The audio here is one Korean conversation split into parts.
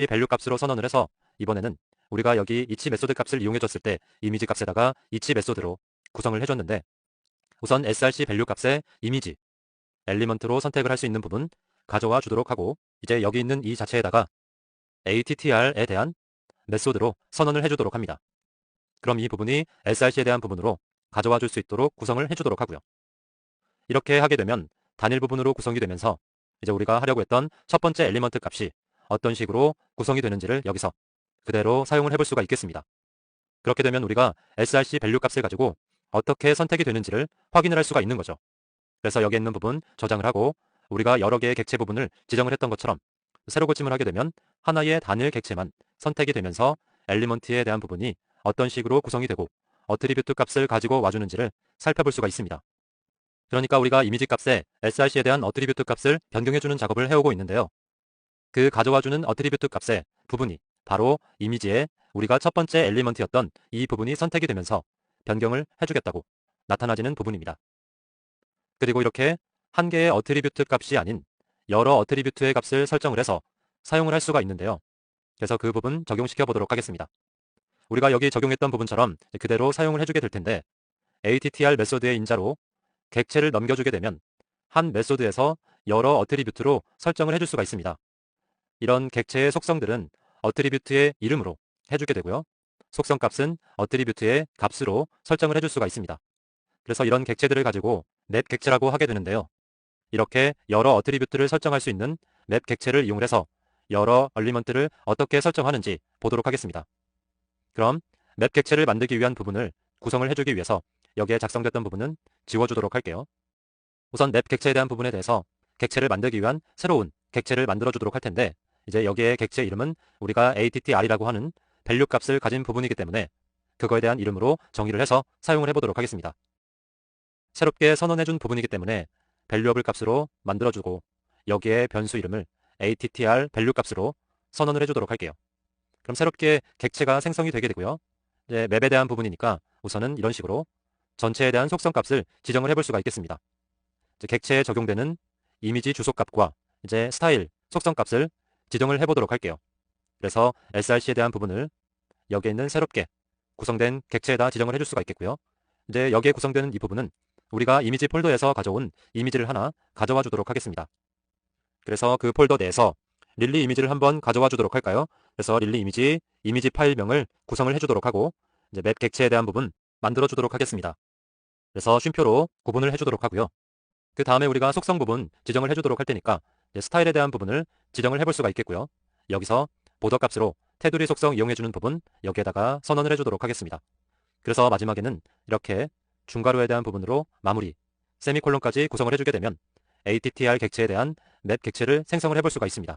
이 밸류 값으로 선언을 해서 이번에는 우리가 여기 이치 메소드 값을 이용해줬을 때 이미지 값에다가 이치 메소드로 구성을 해줬는데 우선 src 밸류 값의 이미지 엘리먼트로 선택을 할 수 있는 부분 가져와 주도록 하고 이제 여기 있는 이 자체에다가 attr에 대한 메소드로 선언을 해주도록 합니다. 그럼 이 부분이 src에 대한 부분으로 가져와 줄 수 있도록 구성을 해주도록 하고요. 이렇게 하게 되면 단일 부분으로 구성이 되면서 이제 우리가 하려고 했던 첫 번째 엘리먼트 값이 어떤 식으로 구성이 되는지를 여기서 그대로 사용을 해볼 수가 있겠습니다. 그렇게 되면 우리가 src 밸류 값을 가지고 어떻게 선택이 되는지를 확인을 할 수가 있는 거죠. 그래서 여기 있는 부분 저장을 하고 우리가 여러 개의 객체 부분을 지정을 했던 것처럼 세로 고침을 하게 되면 하나의 단일 객체만 선택이 되면서 엘리먼트에 대한 부분이 어떤 식으로 구성이 되고 어트리뷰트 값을 가지고 와주는지를 살펴볼 수가 있습니다. 그러니까 우리가 이미지 값에 src에 대한 어트리뷰트 값을 변경해주는 작업을 해오고 있는데요. 그 가져와주는 어트리뷰트 값의 부분이 바로 이미지에 우리가 첫 번째 엘리먼트였던 이 부분이 선택이 되면서 변경을 해주겠다고 나타나지는 부분입니다. 그리고 이렇게 한 개의 어트리뷰트 값이 아닌 여러 어트리뷰트의 값을 설정을 해서 사용을 할 수가 있는데요. 그래서 그 부분 적용시켜 보도록 하겠습니다. 우리가 여기 적용했던 부분처럼 그대로 사용을 해주게 될 텐데 attr 메소드의 인자로 객체를 넘겨주게 되면 한 메소드에서 여러 어트리뷰트로 설정을 해줄 수가 있습니다. 이런 객체의 속성들은 어트리뷰트의 이름으로 해주게 되고요. 속성 값은 어트리뷰트의 값으로 설정을 해줄 수가 있습니다. 그래서 이런 객체들을 가지고 맵 객체라고 하게 되는데요. 이렇게 여러 어트리뷰트를 설정할 수 있는 맵 객체를 이용해서 여러 얼리먼트를 어떻게 설정하는지 보도록 하겠습니다. 그럼 맵 객체를 만들기 위한 부분을 구성을 해주기 위해서 여기에 작성됐던 부분은 지워주도록 할게요. 우선 맵 객체에 대한 부분에 대해서 객체를 만들기 위한 새로운 객체를 만들어 주도록 할 텐데 이제 여기에 객체 이름은 우리가 attr이라고 하는 밸류 값을 가진 부분이기 때문에 그거에 대한 이름으로 정의를 해서 사용을 해보도록 하겠습니다. 새롭게 선언해준 부분이기 때문에 밸류어블 값으로 만들어주고 여기에 변수 이름을 attr 밸류 값으로 선언을 해주도록 할게요. 그럼 새롭게 객체가 생성이 되게 되고요. 이제 맵에 대한 부분이니까 우선은 이런 식으로 전체에 대한 속성 값을 지정을 해볼 수가 있겠습니다. 객체에 적용되는 이미지 주소 값과 이제 스타일 속성 값을 지정을 해보도록 할게요. 그래서 src에 대한 부분을 여기에 있는 새롭게 구성된 객체에다 지정을 해줄 수가 있겠고요. 이제 여기에 구성되는 이 부분은 우리가 이미지 폴더에서 가져온 이미지를 하나 가져와 주도록 하겠습니다. 그래서 그 폴더 내에서 릴리 이미지를 한번 가져와 주도록 할까요? 그래서 릴리 이미지 파일명을 구성을 해주도록 하고 이제 맵 객체에 대한 부분 만들어 주도록 하겠습니다. 그래서 쉼표로 구분을 해주도록 하고요. 그 다음에 우리가 속성 부분 지정을 해주도록 할 테니까 스타일에 대한 부분을 지정을 해볼 수가 있겠고요. 여기서 보더 값으로 테두리 속성 이용해주는 부분 여기에다가 선언을 해주도록 하겠습니다. 그래서 마지막에는 이렇게 중괄호에 대한 부분으로 마무리 세미콜론까지 구성을 해주게 되면 attr 객체에 대한 맵 객체를 생성을 해볼 수가 있습니다.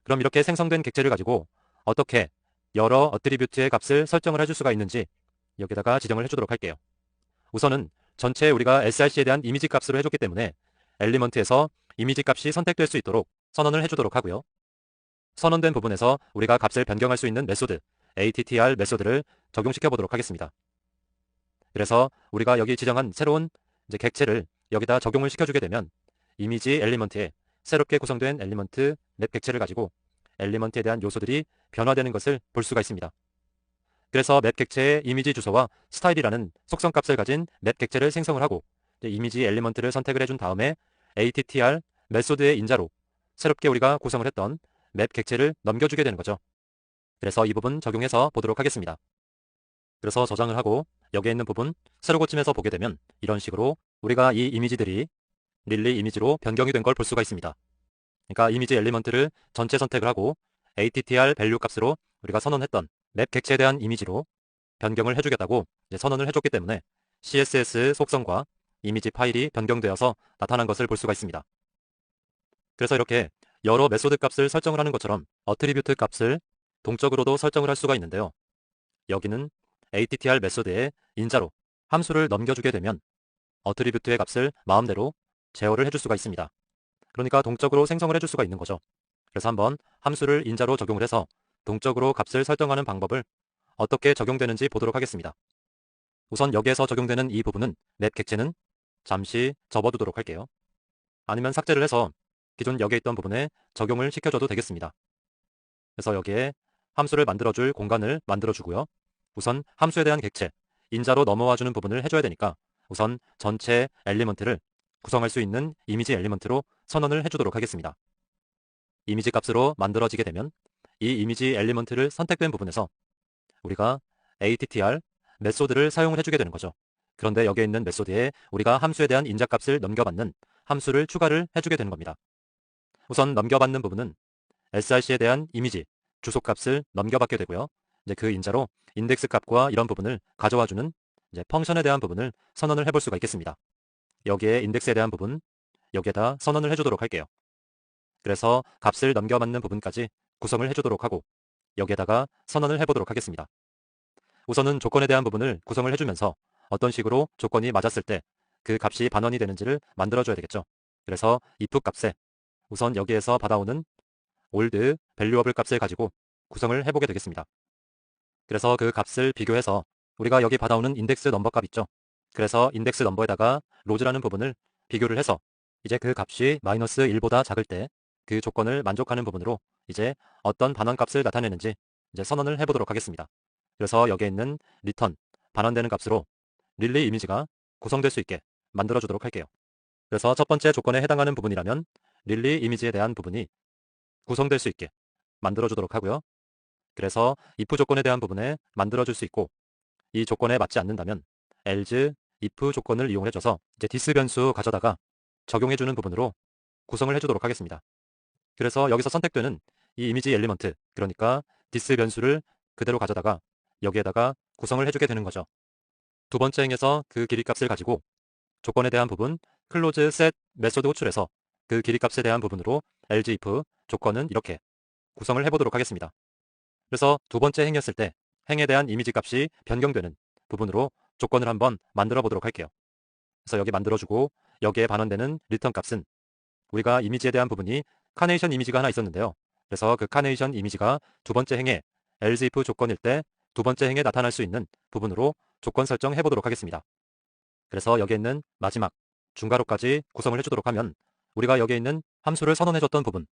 그럼 이렇게 생성된 객체를 가지고 어떻게 여러 어트리뷰트의 값을 설정을 해줄 수가 있는지 여기다가 지정을 해주도록 할게요. 우선은 전체 우리가 src에 대한 이미지 값으로 해줬기 때문에 엘리먼트에서 이미지 값이 선택될 수 있도록 선언을 해주도록 하고요. 선언된 부분에서 우리가 값을 변경할 수 있는 메소드 attr 메소드를 적용시켜 보도록 하겠습니다. 그래서 우리가 여기 지정한 새로운 이제 객체를 여기다 적용을 시켜주게 되면 이미지 엘리먼트에 새롭게 구성된 엘리먼트 맵 객체를 가지고 엘리먼트에 대한 요소들이 변화되는 것을 볼 수가 있습니다. 그래서 맵 객체의 이미지 주소와 스타일이라는 속성 값을 가진 맵 객체를 생성을 하고 이미지 엘리먼트를 선택을 해준 다음에 attr 메소드의 인자로 새롭게 우리가 구성을 했던 맵 객체를 넘겨주게 되는 거죠. 그래서 이 부분 적용해서 보도록 하겠습니다. 그래서 저장을 하고 여기에 있는 부분 세로 고침해서 보게 되면 이런 식으로 우리가 이 이미지들이 릴리 이미지로 변경이 된 걸 볼 수가 있습니다. 그러니까 이미지 엘리먼트를 전체 선택을 하고 attr 밸류 값으로 우리가 선언했던 맵 객체에 대한 이미지로 변경을 해주겠다고 선언을 해줬기 때문에 css 속성과 이미지 파일이 변경되어서 나타난 것을 볼 수가 있습니다. 그래서 이렇게 여러 메소드 값을 설정을 하는 것처럼 어트리뷰트 값을 동적으로도 설정을 할 수가 있는데요. 여기는 attr 메소드의 인자로 함수를 넘겨주게 되면 어트리뷰트의 값을 마음대로 제어를 해줄 수가 있습니다. 그러니까 동적으로 생성을 해줄 수가 있는 거죠. 그래서 한번 함수를 인자로 적용을 해서 동적으로 값을 설정하는 방법을 어떻게 적용되는지 보도록 하겠습니다. 우선 여기에서 적용되는 이 부분은 맵 객체는 잠시 접어두도록 할게요. 아니면 삭제를 해서 기존 여기에 있던 부분에 적용을 시켜줘도 되겠습니다. 그래서 여기에 함수를 만들어줄 공간을 만들어주고요. 우선 함수에 대한 객체, 인자로 넘어와주는 부분을 해줘야 되니까 우선 전체 엘리먼트를 구성할 수 있는 이미지 엘리먼트로 선언을 해주도록 하겠습니다. 이미지 값으로 만들어지게 되면 이 이미지 엘리먼트를 선택된 부분에서 우리가 attr 메소드를 사용을 해주게 되는 거죠. 그런데 여기에 있는 메소드에 우리가 함수에 대한 인자값을 넘겨받는 함수를 추가를 해주게 되는 겁니다. 우선 넘겨받는 부분은 src에 대한 이미지, 주소값을 넘겨받게 되고요. 이제 그 인자로 인덱스 값과 이런 부분을 가져와주는 이제 펑션에 대한 부분을 선언을 해볼 수가 있겠습니다. 여기에 인덱스에 대한 부분, 여기에다 선언을 해주도록 할게요. 그래서 값을 넘겨받는 부분까지 구성을 해주도록 하고 여기에다가 선언을 해보도록 하겠습니다. 우선은 조건에 대한 부분을 구성을 해주면서 어떤 식으로 조건이 맞았을 때 그 값이 반원이 되는지를 만들어줘야 되겠죠. 그래서 if 값에 우선 여기에서 받아오는 old valuable 값을 가지고 구성을 해보게 되겠습니다. 그래서 그 값을 비교해서 우리가 여기 받아오는 인덱스 넘버 값 있죠. 그래서 인덱스 넘버에다가 로즈라는 부분을 비교를 해서 이제 그 값이 -1보다 작을 때 그 조건을 만족하는 부분으로 이제 어떤 반원 값을 나타내는지 이제 선언을 해보도록 하겠습니다. 그래서 여기에 있는 return 반원되는 값으로 릴리 이미지가 구성될 수 있게 만들어주도록 할게요. 그래서 첫 번째 조건에 해당하는 부분이라면 릴리 이미지에 대한 부분이 구성될 수 있게 만들어주도록 하고요. 그래서 if 조건에 대한 부분에 만들어줄 수 있고 이 조건에 맞지 않는다면 else if 조건을 이용해줘서 이제 this 변수 가져다가 적용해주는 부분으로 구성을 해주도록 하겠습니다. 그래서 여기서 선택되는 이 이미지 엘리먼트, 그러니까 this 변수를 그대로 가져다가 여기에다가 구성을 해주게 되는 거죠. 두 번째 행에서 그 길이값을 가지고 조건에 대한 부분 close set 메소드 호출해서 그 길이값에 대한 부분으로 else if 조건은 이렇게 구성을 해보도록 하겠습니다. 그래서 두 번째 행이었을 때 행에 대한 이미지 값이 변경되는 부분으로 조건을 한번 만들어 보도록 할게요. 그래서 여기 만들어주고 여기에 반원되는 리턴 값은 우리가 이미지에 대한 부분이 카네이션 이미지가 하나 있었는데요. 그래서 그 카네이션 이미지가 두 번째 행에 else if 조건일 때 두 번째 행에 나타날 수 있는 부분으로 조건 설정해 보도록 하겠습니다. 그래서 여기에 있는 마지막 중괄호까지 구성을 해주도록 하면 우리가 여기에 있는 함수를 선언해줬던 부분,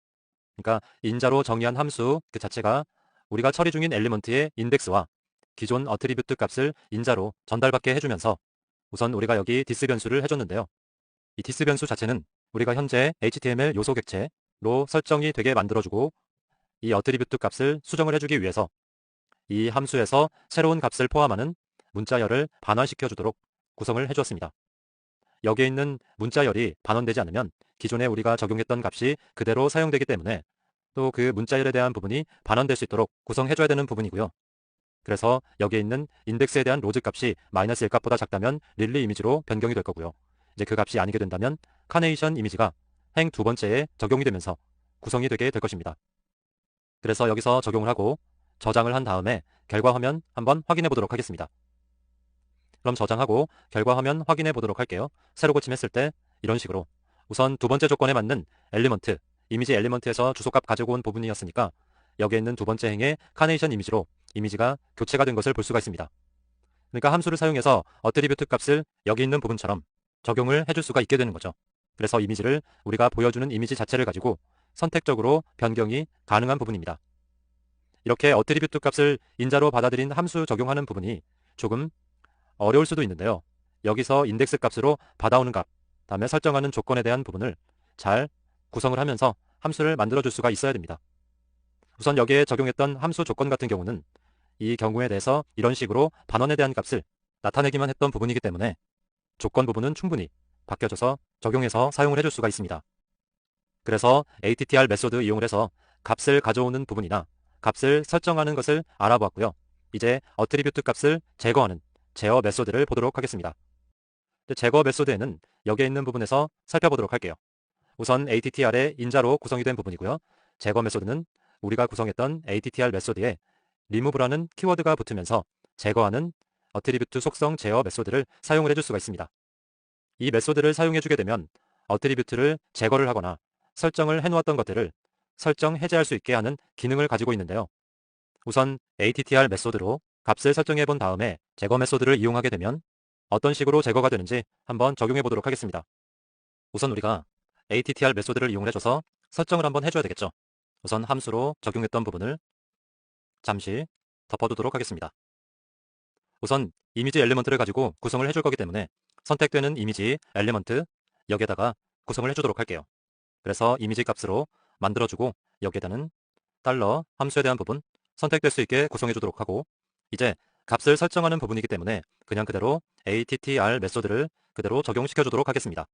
그러니까 인자로 정의한 함수 그 자체가 우리가 처리 중인 엘리먼트의 인덱스와 기존 어트리뷰트 값을 인자로 전달받게 해주면서 우선 우리가 여기 this 변수를 해줬는데요. 이 this 변수 자체는 우리가 현재 HTML 요소 객체로 설정이 되게 만들어주고 이 어트리뷰트 값을 수정을 해주기 위해서 이 함수에서 새로운 값을 포함하는 문자열을 반환시켜 주도록 구성을 해주었습니다. 여기에 있는 문자열이 반환되지 않으면 기존에 우리가 적용했던 값이 그대로 사용되기 때문에 또 그 문자열에 대한 부분이 반환될 수 있도록 구성해줘야 되는 부분이고요. 그래서 여기에 있는 인덱스에 대한 로즈 값이 -1값보다 작다면 릴리 이미지로 변경이 될 거고요. 이제 그 값이 아니게 된다면 카네이션 이미지가 행 두 번째에 적용이 되면서 구성이 되게 될 것입니다. 그래서 여기서 적용을 하고 저장을 한 다음에 결과 화면 한번 확인해 보도록 하겠습니다. 그럼 저장하고 결과 화면 확인해 보도록 할게요. 새로 고침했을 때 이런 식으로 우선 두 번째 조건에 맞는 엘리먼트, 이미지 엘리먼트에서 주소값 가지고 온 부분이었으니까 여기에 있는 두 번째 행의 카네이션 이미지로 이미지가 교체가 된 것을 볼 수가 있습니다. 그러니까 함수를 사용해서 어트리뷰트 값을 여기 있는 부분처럼 적용을 해줄 수가 있게 되는 거죠. 그래서 이미지를 우리가 보여주는 이미지 자체를 가지고 선택적으로 변경이 가능한 부분입니다. 이렇게 어트리뷰트 값을 인자로 받아들인 함수 적용하는 부분이 조금 어려울 수도 있는데요. 여기서 인덱스 값으로 받아오는 값, 다음에 설정하는 조건에 대한 부분을 잘 구성을 하면서 함수를 만들어줄 수가 있어야 됩니다. 우선 여기에 적용했던 함수 조건 같은 경우는 이 경우에 대해서 이런 식으로 반원에 대한 값을 나타내기만 했던 부분이기 때문에 조건 부분은 충분히 바뀌어져서 적용해서 사용을 해줄 수가 있습니다. 그래서 attr 메소드 이용을 해서 값을 가져오는 부분이나 값을 설정하는 것을 알아보았고요. 이제 어트리뷰트 값을 제거하는 제어 메소드를 보도록 하겠습니다. 제거 메소드에는 여기에 있는 부분에서 살펴보도록 할게요. 우선 attr의 인자로 구성이 된 부분이고요. 제거 메소드는 우리가 구성했던 attr 메소드에 remove라는 키워드가 붙으면서 제거하는 어트리뷰트 속성 제어 메소드를 사용을 해줄 수가 있습니다. 이 메소드를 사용해주게 되면 어트리뷰트를 제거를 하거나 설정을 해놓았던 것들을 설정 해제할 수 있게 하는 기능을 가지고 있는데요. 우선 attr 메소드로 값을 설정해 본 다음에 제거 메소드를 이용하게 되면 어떤 식으로 제거가 되는지 한번 적용해 보도록 하겠습니다. 우선 우리가 attr 메소드를 이용해줘서 설정을 한번 해줘야 되겠죠. 우선 함수로 적용했던 부분을 잠시 덮어두도록 하겠습니다. 우선 이미지 엘리먼트를 가지고 구성을 해줄 거기 때문에 선택되는 이미지 엘리먼트 여기에다가 구성을 해주도록 할게요. 그래서 이미지 값으로 만들어주고 여기에다는 달러 함수에 대한 부분 선택될 수 있게 구성해 주도록 하고, 이제 값을 설정하는 부분이기 때문에 그냥 그대로 attr 메소드를 그대로 적용시켜 주도록 하겠습니다.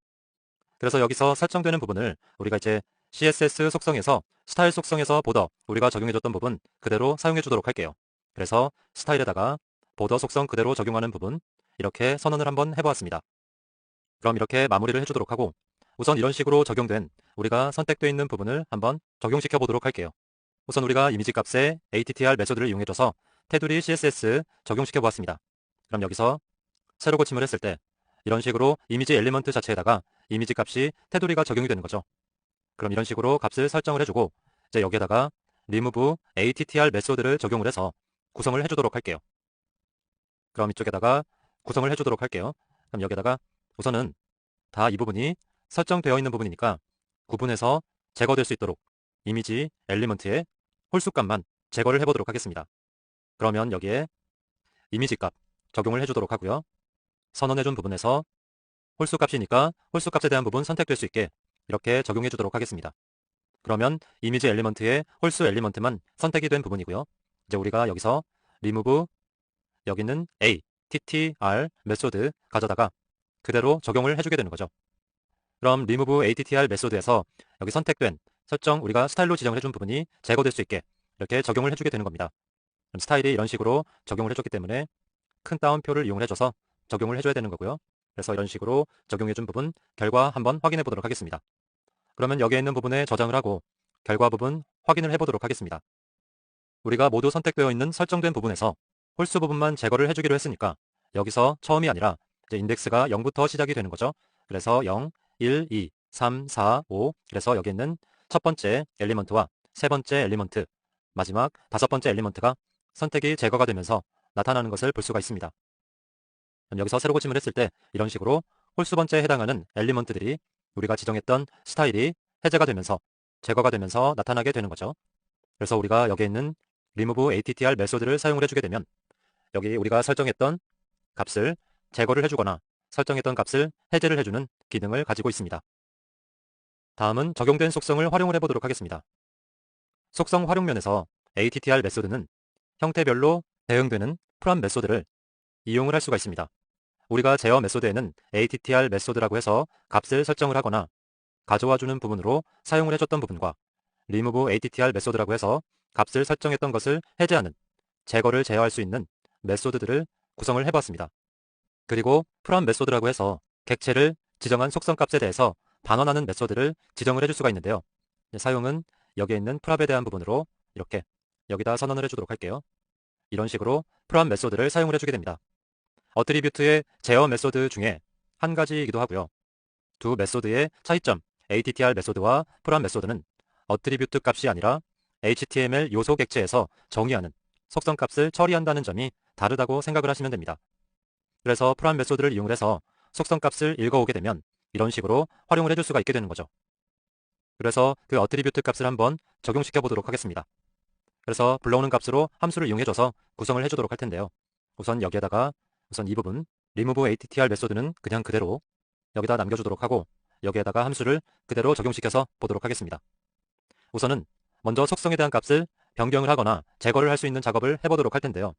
그래서 여기서 설정되는 부분을 우리가 이제 CSS 속성에서 스타일 속성에서 보더 우리가 적용해줬던 부분 그대로 사용해 주도록 할게요. 그래서 스타일에다가 보더 속성 그대로 적용하는 부분 이렇게 선언을 한번 해보았습니다. 그럼 이렇게 마무리를 해주도록 하고, 우선 이런 식으로 적용된 우리가 선택되어 있는 부분을 한번 적용시켜 보도록 할게요. 우선 우리가 이미지 값에 attr 메소드를 이용해줘서 테두리 CSS 적용시켜 보았습니다. 그럼 여기서 새로 고침을 했을 때 이런 식으로 이미지 엘리먼트 자체에다가 이미지 값이 테두리가 적용이 되는 거죠. 그럼 이런 식으로 값을 설정을 해주고, 이제 여기에다가 remove attr 메소드를 적용을 해서 구성을 해주도록 할게요. 그럼 이쪽에다가 구성을 해주도록 할게요. 그럼 여기에다가 우선은 다 이 부분이 설정되어 있는 부분이니까 구분해서 제거될 수 있도록 이미지 엘리먼트의 홀수값만 제거를 해보도록 하겠습니다. 그러면 여기에 이미지 값 적용을 해주도록 하고요. 선언해준 부분에서 홀수값이니까 홀수값에 대한 부분 선택될 수 있게 이렇게 적용해 주도록 하겠습니다. 그러면 이미지 엘리먼트의 홀수 엘리먼트만 선택이 된 부분이고요. 이제 우리가 여기서 remove 여기는 a, ttr 메소드 가져다가 그대로 적용을 해주게 되는 거죠. 그럼 remove attr 메소드에서 여기 선택된 설정 우리가 스타일로 지정을 해준 부분이 제거될 수 있게 이렇게 적용을 해주게 되는 겁니다. 그럼 스타일이 이런 식으로 적용을 해줬기 때문에 큰 따옴표를 이용을 해줘서 적용을 해줘야 되는 거고요. 그래서 이런 식으로 적용해준 부분 결과 한번 확인해 보도록 하겠습니다. 그러면 여기에 있는 부분에 저장을 하고 결과 부분 확인을 해보도록 하겠습니다. 우리가 모두 선택되어 있는 설정된 부분에서 홀수 부분만 제거를 해주기로 했으니까 여기서 처음이 아니라 이제 인덱스가 0부터 시작이 되는 거죠. 그래서 0, 1, 2, 3, 4, 5 그래서 여기 있는 첫 번째 엘리먼트와 세 번째 엘리먼트 마지막 다섯 번째 엘리먼트가 선택이 제거가 되면서 나타나는 것을 볼 수가 있습니다. 그럼 여기서 새로 고침을 했을 때 이런 식으로 홀수 번째에 해당하는 엘리먼트들이 우리가 지정했던 스타일이 해제가 되면서 제거가 되면서 나타나게 되는 거죠. 그래서 우리가 여기에 있는 remove attr 메소드를 사용을 해주게 되면 여기 우리가 설정했던 값을 제거를 해주거나 설정했던 값을 해제를 해주는 기능을 가지고 있습니다. 다음은 적용된 속성을 활용을 해보도록 하겠습니다. 속성 활용면에서 attr 메소드는 형태별로 대응되는 프롬 메소드를 이용을 할 수가 있습니다. 우리가 제어 메소드에는 attr 메소드라고 해서 값을 설정을 하거나 가져와주는 부분으로 사용을 해줬던 부분과 remove attr 메소드라고 해서 값을 설정했던 것을 해제하는 제거를 제어할 수 있는 메소드들을 구성을 해봤습니다. 그리고 프롬 메소드라고 해서 객체를 지정한 속성 값에 대해서 반환하는 메소드를 지정을 해줄 수가 있는데요. 사용은 여기에 있는 프랍에 대한 부분으로 이렇게 여기다 선언을 해주도록 할게요. 이런 식으로 프롬 메소드를 사용을 해주게 됩니다. 어트리뷰트의 제어 메소드 중에 한 가지이기도 하고요. 두 메소드의 차이점 attr 메소드와 프롬 메소드는 어트리뷰트 값이 아니라 HTML 요소 객체에서 정의하는 속성 값을 처리한다는 점이 다르다고 생각을 하시면 됩니다. 그래서 프롬 메소드를 이용을 해서 속성 값을 읽어오게 되면 이런 식으로 활용을 해줄 수가 있게 되는 거죠. 그래서 그 어트리뷰트 값을 한번 적용시켜 보도록 하겠습니다. 그래서 불러오는 값으로 함수를 이용해줘서 구성을 해주도록 할 텐데요. 우선 여기에다가 우선 이 부분 remove attr 메소드는 그냥 그대로 여기다 남겨주도록 하고 여기에다가 함수를 그대로 적용시켜서 보도록 하겠습니다. 우선은 먼저 속성에 대한 값을 변경을 하거나 제거를 할 수 있는 작업을 해보도록 할 텐데요.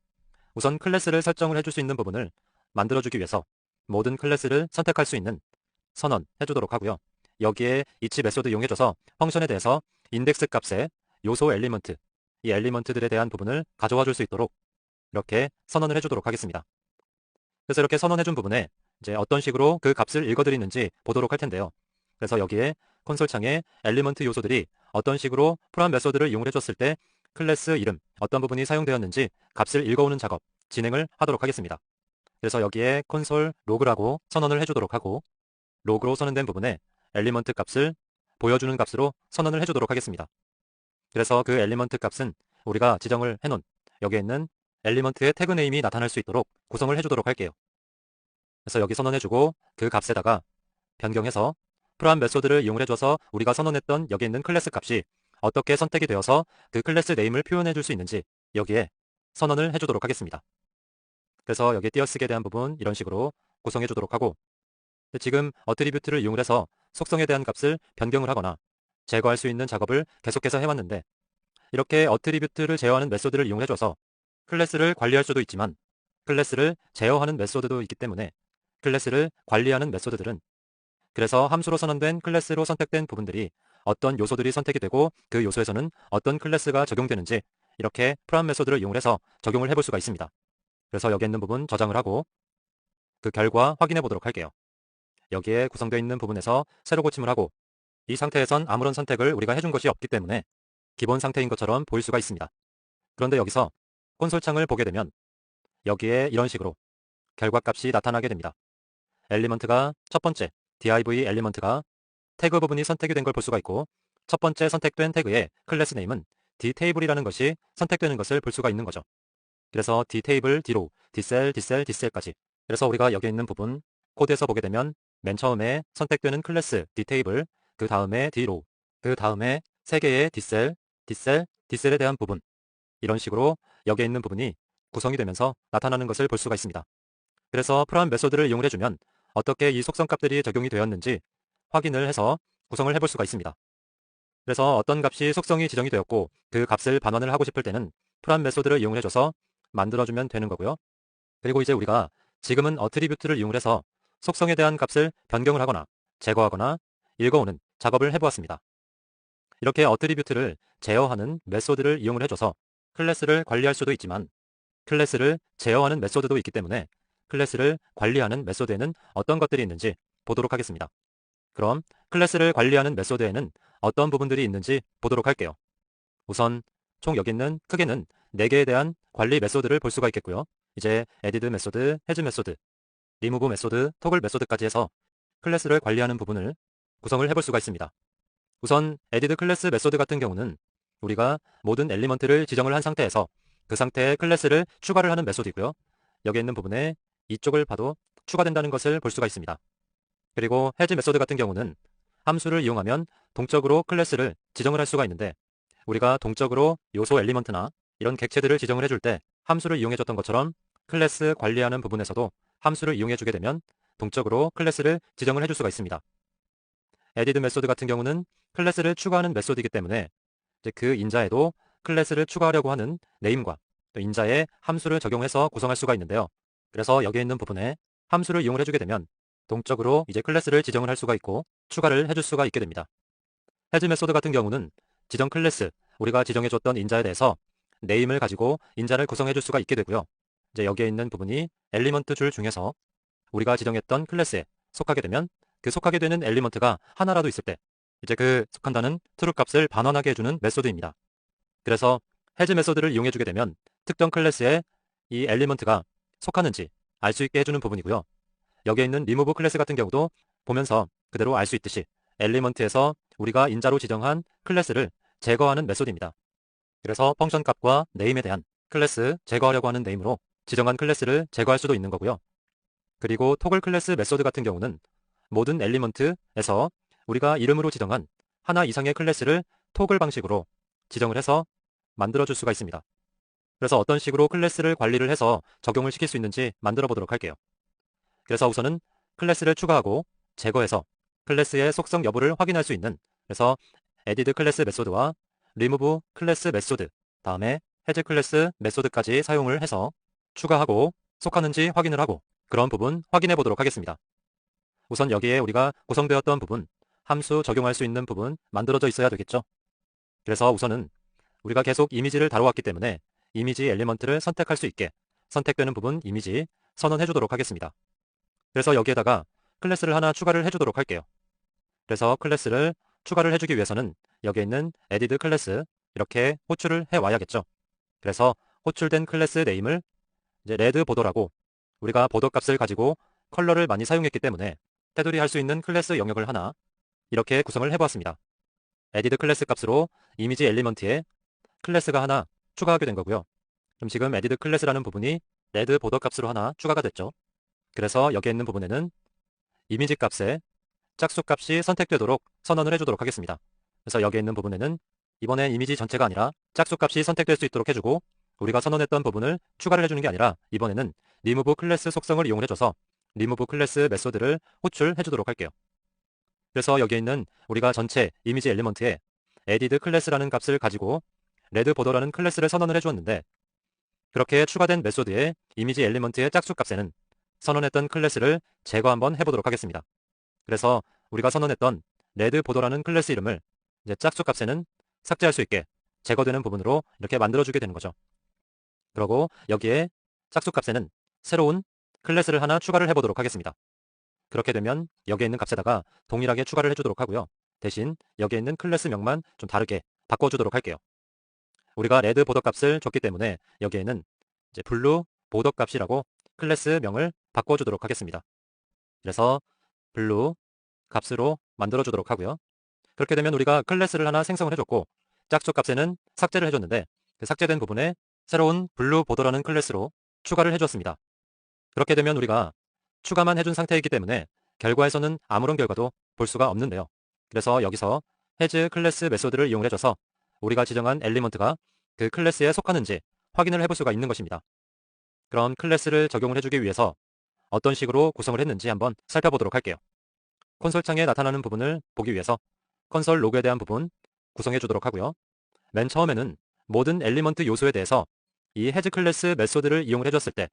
우선 클래스를 설정을 해줄 수 있는 부분을 만들어주기 위해서 모든 클래스를 선택할 수 있는 선언 해주도록 하고요. 여기에 each 메소드 이용해줘서 펑션에 대해서 인덱스 값의 요소 엘리먼트 이 엘리먼트들에 대한 부분을 가져와 줄 수 있도록 이렇게 선언을 해주도록 하겠습니다. 그래서 이렇게 선언해준 부분에 이제 어떤 식으로 그 값을 읽어드리는지 보도록 할 텐데요. 그래서 여기에 콘솔 창에 엘리먼트 요소들이 어떤 식으로 프롬 메소드를 이용해줬을 때 클래스 이름 어떤 부분이 사용되었는지 값을 읽어오는 작업 진행을 하도록 하겠습니다. 그래서 여기에 콘솔 로그라고 선언을 해주도록 하고 로그로 선언된 부분에 엘리먼트 값을 보여주는 값으로 선언을 해주도록 하겠습니다. 그래서 그 엘리먼트 값은 우리가 지정을 해놓은 여기에 있는 엘리먼트의 태그 네임이 나타날 수 있도록 구성을 해주도록 할게요. 그래서 여기 선언해주고 그 값에다가 변경해서 프롬 메소드를 이용을 해줘서 우리가 선언했던 여기 있는 클래스 값이 어떻게 선택이 되어서 그 클래스 네임을 표현해 줄 수 있는지 여기에 선언을 해주도록 하겠습니다. 그래서 여기에 띄어쓰기에 대한 부분 이런 식으로 구성해 주도록 하고, 지금 어트리뷰트를 이용을 해서 속성에 대한 값을 변경을 하거나 제거할 수 있는 작업을 계속해서 해왔는데, 이렇게 어트리뷰트를 제어하는 메소드를 이용해줘서 클래스를 관리할 수도 있지만 클래스를 제어하는 메소드도 있기 때문에 클래스를 관리하는 메소드들은, 그래서 함수로 선언된 클래스로 선택된 부분들이 어떤 요소들이 선택이 되고 그 요소에서는 어떤 클래스가 적용되는지 이렇게 프람 메소드를 이용해서 적용을 해볼 수가 있습니다. 그래서 여기 있는 부분 저장을 하고 그 결과 확인해 보도록 할게요. 여기에 구성되어 있는 부분에서 새로 고침을 하고, 이 상태에선 아무런 선택을 우리가 해준 것이 없기 때문에 기본 상태인 것처럼 보일 수가 있습니다. 그런데 여기서 콘솔 창을 보게 되면 여기에 이런 식으로 결과값이 나타나게 됩니다. 엘리먼트가 첫 번째 div 엘리먼트가 태그 부분이 선택이 된 걸 볼 수가 있고, 첫 번째 선택된 태그의 클래스 네임은 dtable이라는 것이 선택되는 것을 볼 수가 있는 거죠. 그래서 dtable, drow, dcell, dcell, dcell까지. 그래서 우리가 여기 있는 부분 코드에서 보게 되면 맨 처음에 선택되는 클래스 dtable, 그 다음에 drow, 그 다음에 3개의 dcell, dcell, dcell에 대한 부분, 이런 식으로 여기에 있는 부분이 구성이 되면서 나타나는 것을 볼 수가 있습니다. 그래서 프람 메소드를 이용을 해주면 어떻게 이 속성 값들이 적용이 되었는지 확인을 해서 구성을 해볼 수가 있습니다. 그래서 어떤 값이 속성이 지정이 되었고 그 값을 반환을 하고 싶을 때는 프람 메소드를 이용을 해줘서 만들어주면 되는 거고요. 그리고 이제 우리가 지금은 어트리뷰트를 이용해서 속성에 대한 값을 변경을 하거나 제거하거나 읽어오는 작업을 해보았습니다. 이렇게 어트리뷰트를 제어하는 메소드를 이용을 해줘서 클래스를 관리할 수도 있지만 클래스를 제어하는 메소드도 있기 때문에 클래스를 관리하는 메소드에는 어떤 것들이 있는지 보도록 하겠습니다. 그럼 클래스를 관리하는 메소드에는 어떤 부분들이 있는지 보도록 할게요. 우선 총 여기 있는 크게는 4개에 대한 관리 메소드를 볼 수가 있겠고요. 이제 add 메소드, has 메소드, remove 메소드, toggle 메소드까지 해서 클래스를 관리하는 부분을 구성을 해볼 수가 있습니다. 우선 add 클래스 메소드 같은 경우는 우리가 모든 엘리먼트를 지정을 한 상태에서 그 상태에 클래스를 추가를 하는 메소드이고요. 여기 있는 부분에 이쪽을 봐도 추가된다는 것을 볼 수가 있습니다. 그리고 has 메소드 같은 경우는 함수를 이용하면 동적으로 클래스를 지정을 할 수가 있는데, 우리가 동적으로 요소 엘리먼트나 이런 객체들을 지정을 해줄 때 함수를 이용해줬던 것처럼 클래스 관리하는 부분에서도 함수를 이용해주게 되면 동적으로 클래스를 지정을 해줄 수가 있습니다. add 메소드 같은 경우는 클래스를 추가하는 메소드이기 때문에 이제 그 인자에도 클래스를 추가하려고 하는 네임과 또 인자에 함수를 적용해서 구성할 수가 있는데요. 그래서 여기에 있는 부분에 함수를 이용을 해주게 되면 동적으로 이제 클래스를 지정을 할 수가 있고 추가를 해줄 수가 있게 됩니다. has 메소드 같은 경우는 지정 클래스, 우리가 지정해줬던 인자에 대해서 네임을 가지고 인자를 구성해줄 수가 있게 되고요. 이제 여기에 있는 부분이 엘리먼트 줄 중에서 우리가 지정했던 클래스에 속하게 되면 그 속하게 되는 엘리먼트가 하나라도 있을 때 이제 그 속한다는 트루 값을 반환하게 해주는 메소드입니다. 그래서 has 메소드를 이용해주게 되면 특정 클래스에 이 엘리먼트가 속하는지 알 수 있게 해주는 부분이고요. 여기에 있는 remove 클래스 같은 경우도 보면서 그대로 알 수 있듯이 엘리먼트에서 우리가 인자로 지정한 클래스를 제거하는 메소드입니다. 그래서 펑션 값과 네임에 대한 클래스 제거하려고 하는 네임으로 지정한 클래스를 제거할 수도 있는 거고요. 그리고 토글 클래스 메소드 같은 경우는 모든 엘리먼트에서 우리가 이름으로 지정한 하나 이상의 클래스를 토글 방식으로 지정을 해서 만들어줄 수가 있습니다. 그래서 어떤 식으로 클래스를 관리를 해서 적용을 시킬 수 있는지 만들어 보도록 할게요. 그래서 우선은 클래스를 추가하고 제거해서 클래스의 속성 여부를 확인할 수 있는, 그래서 add 클래스 메소드와 remove 클래스 메소드, 다음에 has 클래스 메소드까지 사용을 해서 추가하고 속하는지 확인을 하고 그런 부분 확인해 보도록 하겠습니다. 우선 여기에 우리가 구성되었던 부분, 함수 적용할 수 있는 부분 만들어져 있어야 되겠죠. 그래서 우선은 우리가 계속 이미지를 다뤄왔기 때문에 이미지 엘리먼트를 선택할 수 있게 선택되는 부분 이미지 선언해 주도록 하겠습니다. 그래서 여기에다가 클래스를 하나 추가를 해주도록 할게요. 그래서 클래스를 추가를 해주기 위해서는 여기에 있는 add 클래스 이렇게 호출을 해와야겠죠. 그래서 호출된 클래스 네임을 이제 red 보더라고, 우리가 보더 값을 가지고 컬러를 많이 사용했기 때문에 테두리 할 수 있는 클래스 영역을 하나 이렇게 구성을 해보았습니다. add 클래스 값으로 이미지 엘리먼트에 클래스가 하나 추가하게 된 거고요. 그럼 지금 add 클래스라는 부분이 red 보더 값으로 하나 추가가 됐죠. 그래서 여기에 있는 부분에는 이미지 값에 짝수 값이 선택되도록 선언을 해주도록 하겠습니다. 그래서 여기에 있는 부분에는 이번엔 이미지 전체가 아니라 짝수 값이 선택될 수 있도록 해주고, 우리가 선언했던 부분을 추가를 해주는 게 아니라 이번에는 remove 클래스 속성을 이용해줘서 remove 클래스 메소드를 호출해주도록 할게요. 그래서 여기에 있는 우리가 전체 이미지 엘리먼트에 added 클래스라는 값을 가지고 red border라는 클래스를 선언을 해주었는데 그렇게 추가된 메소드의 이미지 엘리먼트의 짝수 값에는 선언했던 클래스를 제거 한번 해보도록 하겠습니다. 그래서 우리가 선언했던 red border라는 클래스 이름을 이제 짝수 값에는 삭제할 수 있게 제거되는 부분으로 이렇게 만들어주게 되는 거죠. 그리고 여기에 짝수 값에는 새로운 클래스를 하나 추가를 해보도록 하겠습니다. 그렇게 되면 여기에 있는 값에다가 동일하게 추가를 해주도록 하고요. 대신 여기에 있는 클래스명만 좀 다르게 바꿔주도록 할게요. 우리가 레드 보더 값을 줬기 때문에 여기에는 이제 블루 보더 값이라고 클래스명을 바꿔주도록 하겠습니다. 그래서 블루 값으로 만들어주도록 하고요. 그렇게 되면 우리가 클래스를 하나 생성을 해줬고 짝수 값에는 삭제를 해줬는데 그 삭제된 부분에 새로운 블루 보더라는 클래스로 추가를 해줬습니다. 그렇게 되면 우리가 추가만 해준 상태이기 때문에 결과에서는 아무런 결과도 볼 수가 없는데요. 그래서 여기서 has 클래스 메소드를 이용해줘서 우리가 지정한 엘리먼트가 그 클래스에 속하는지 확인을 해볼 수가 있는 것입니다. 그럼 클래스를 적용을 해주기 위해서 어떤 식으로 구성을 했는지 한번 살펴보도록 할게요. 콘솔 창에 나타나는 부분을 보기 위해서 콘솔 로그에 대한 부분 구성해 주도록 하고요. 맨 처음에는 모든 엘리먼트 요소에 대해서 이 has 클래스 메소드를 이용을 해줬을 때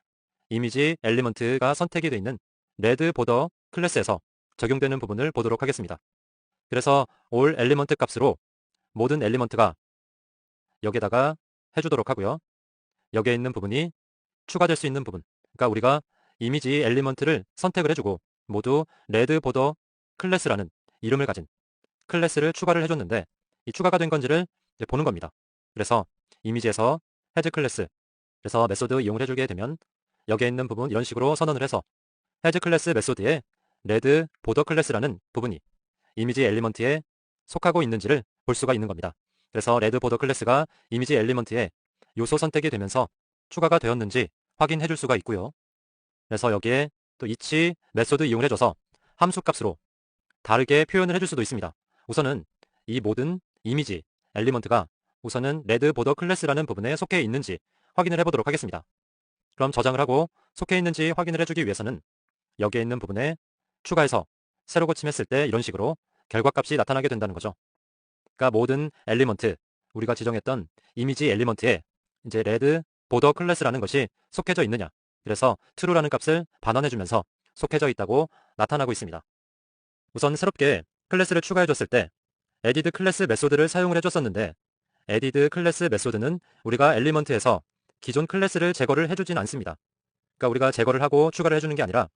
이미지 엘리먼트가 선택이 되어 있는 레드 보더 클래스에서 적용되는 부분을 보도록 하겠습니다. 그래서 all 엘리먼트 값으로 모든 엘리먼트가 여기에다가 해주도록 하고요. 여기에 있는 부분이 추가될 수 있는 부분, 그러니까 우리가 이미지 엘리먼트를 선택을 해주고 모두 레드 보더 클래스라는 이름을 가진 클래스를 추가를 해줬는데 이 추가가 된 건지를 이제 보는 겁니다. 그래서 이미지에서 has 클래스, 그래서 메소드 이용을 해주게 되면 여기에 있는 부분 이런 식으로 선언을 해서 has 클래스 메소드에 레드 보더 클래스라는 부분이 이미지 엘리먼트에 속하고 있는지를 볼 수가 있는 겁니다. 그래서 레드 보더 클래스가 이미지 엘리먼트에 요소 선택이 되면서 추가가 되었는지 확인해 줄 수가 있고요. 그래서 여기에 또 each 메소드 이용해줘서 함수 값으로 다르게 표현을 해줄 수도 있습니다. 우선은 이 모든 이미지 엘리먼트가 우선은 레드 보더 클래스라는 부분에 속해 있는지 확인을 해보도록 하겠습니다. 그럼 저장을 하고 속해 있는지 확인을 해주기 위해서는 여기에 있는 부분에 추가해서 새로 고침했을 때 이런 식으로 결과값이 나타나게 된다는 거죠. 그러니까 모든 엘리먼트, 우리가 지정했던 이미지 엘리먼트에 이제 레드 보더 클래스라는 것이 속해져 있느냐, 그래서 true라는 값을 반환해주면서 속해져 있다고 나타나고 있습니다. 우선 새롭게 클래스를 추가해줬을 때 added 클래스 메소드를 사용을 해줬었는데 added 클래스 메소드는 우리가 엘리먼트에서 기존 클래스를 제거를 해주진 않습니다. 그러니까 우리가 제거를 하고 추가를 해주는 게 아니라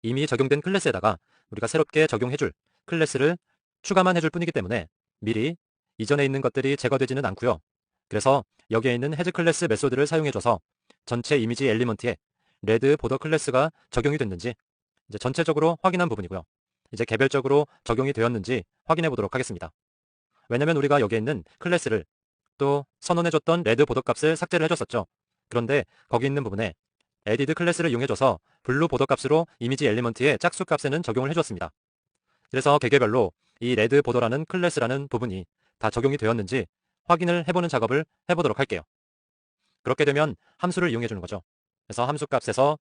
이미 적용된 클래스에다가 우리가 새롭게 적용해줄 클래스를 추가만 해줄 뿐이기 때문에 미리 이전에 있는 것들이 제거되지는 않고요. 그래서 여기에 있는 has 클래스 메소드를 사용해줘서 전체 이미지 엘리먼트에 레드 보더 클래스가 적용이 됐는지 이제 전체적으로 확인한 부분이고요. 이제 개별적으로 적용이 되었는지 확인해 보도록 하겠습니다. 왜냐면 우리가 여기에 있는 클래스를 또 선언해줬던 레드 보더 값을 삭제를 해줬었죠. 그런데 거기 있는 부분에 added 클래스를 이용해줘서 블루 보더 값으로 이미지 엘리먼트의 짝수 값에는 적용을 해줬습니다. 그래서 개개별로 이 레드 보더라는 클래스라는 부분이 다 적용이 되었는지 확인을 해보는 작업을 해보도록 할게요. 그렇게 되면 함수를 이용해주는 거죠. 그래서 함수 값에서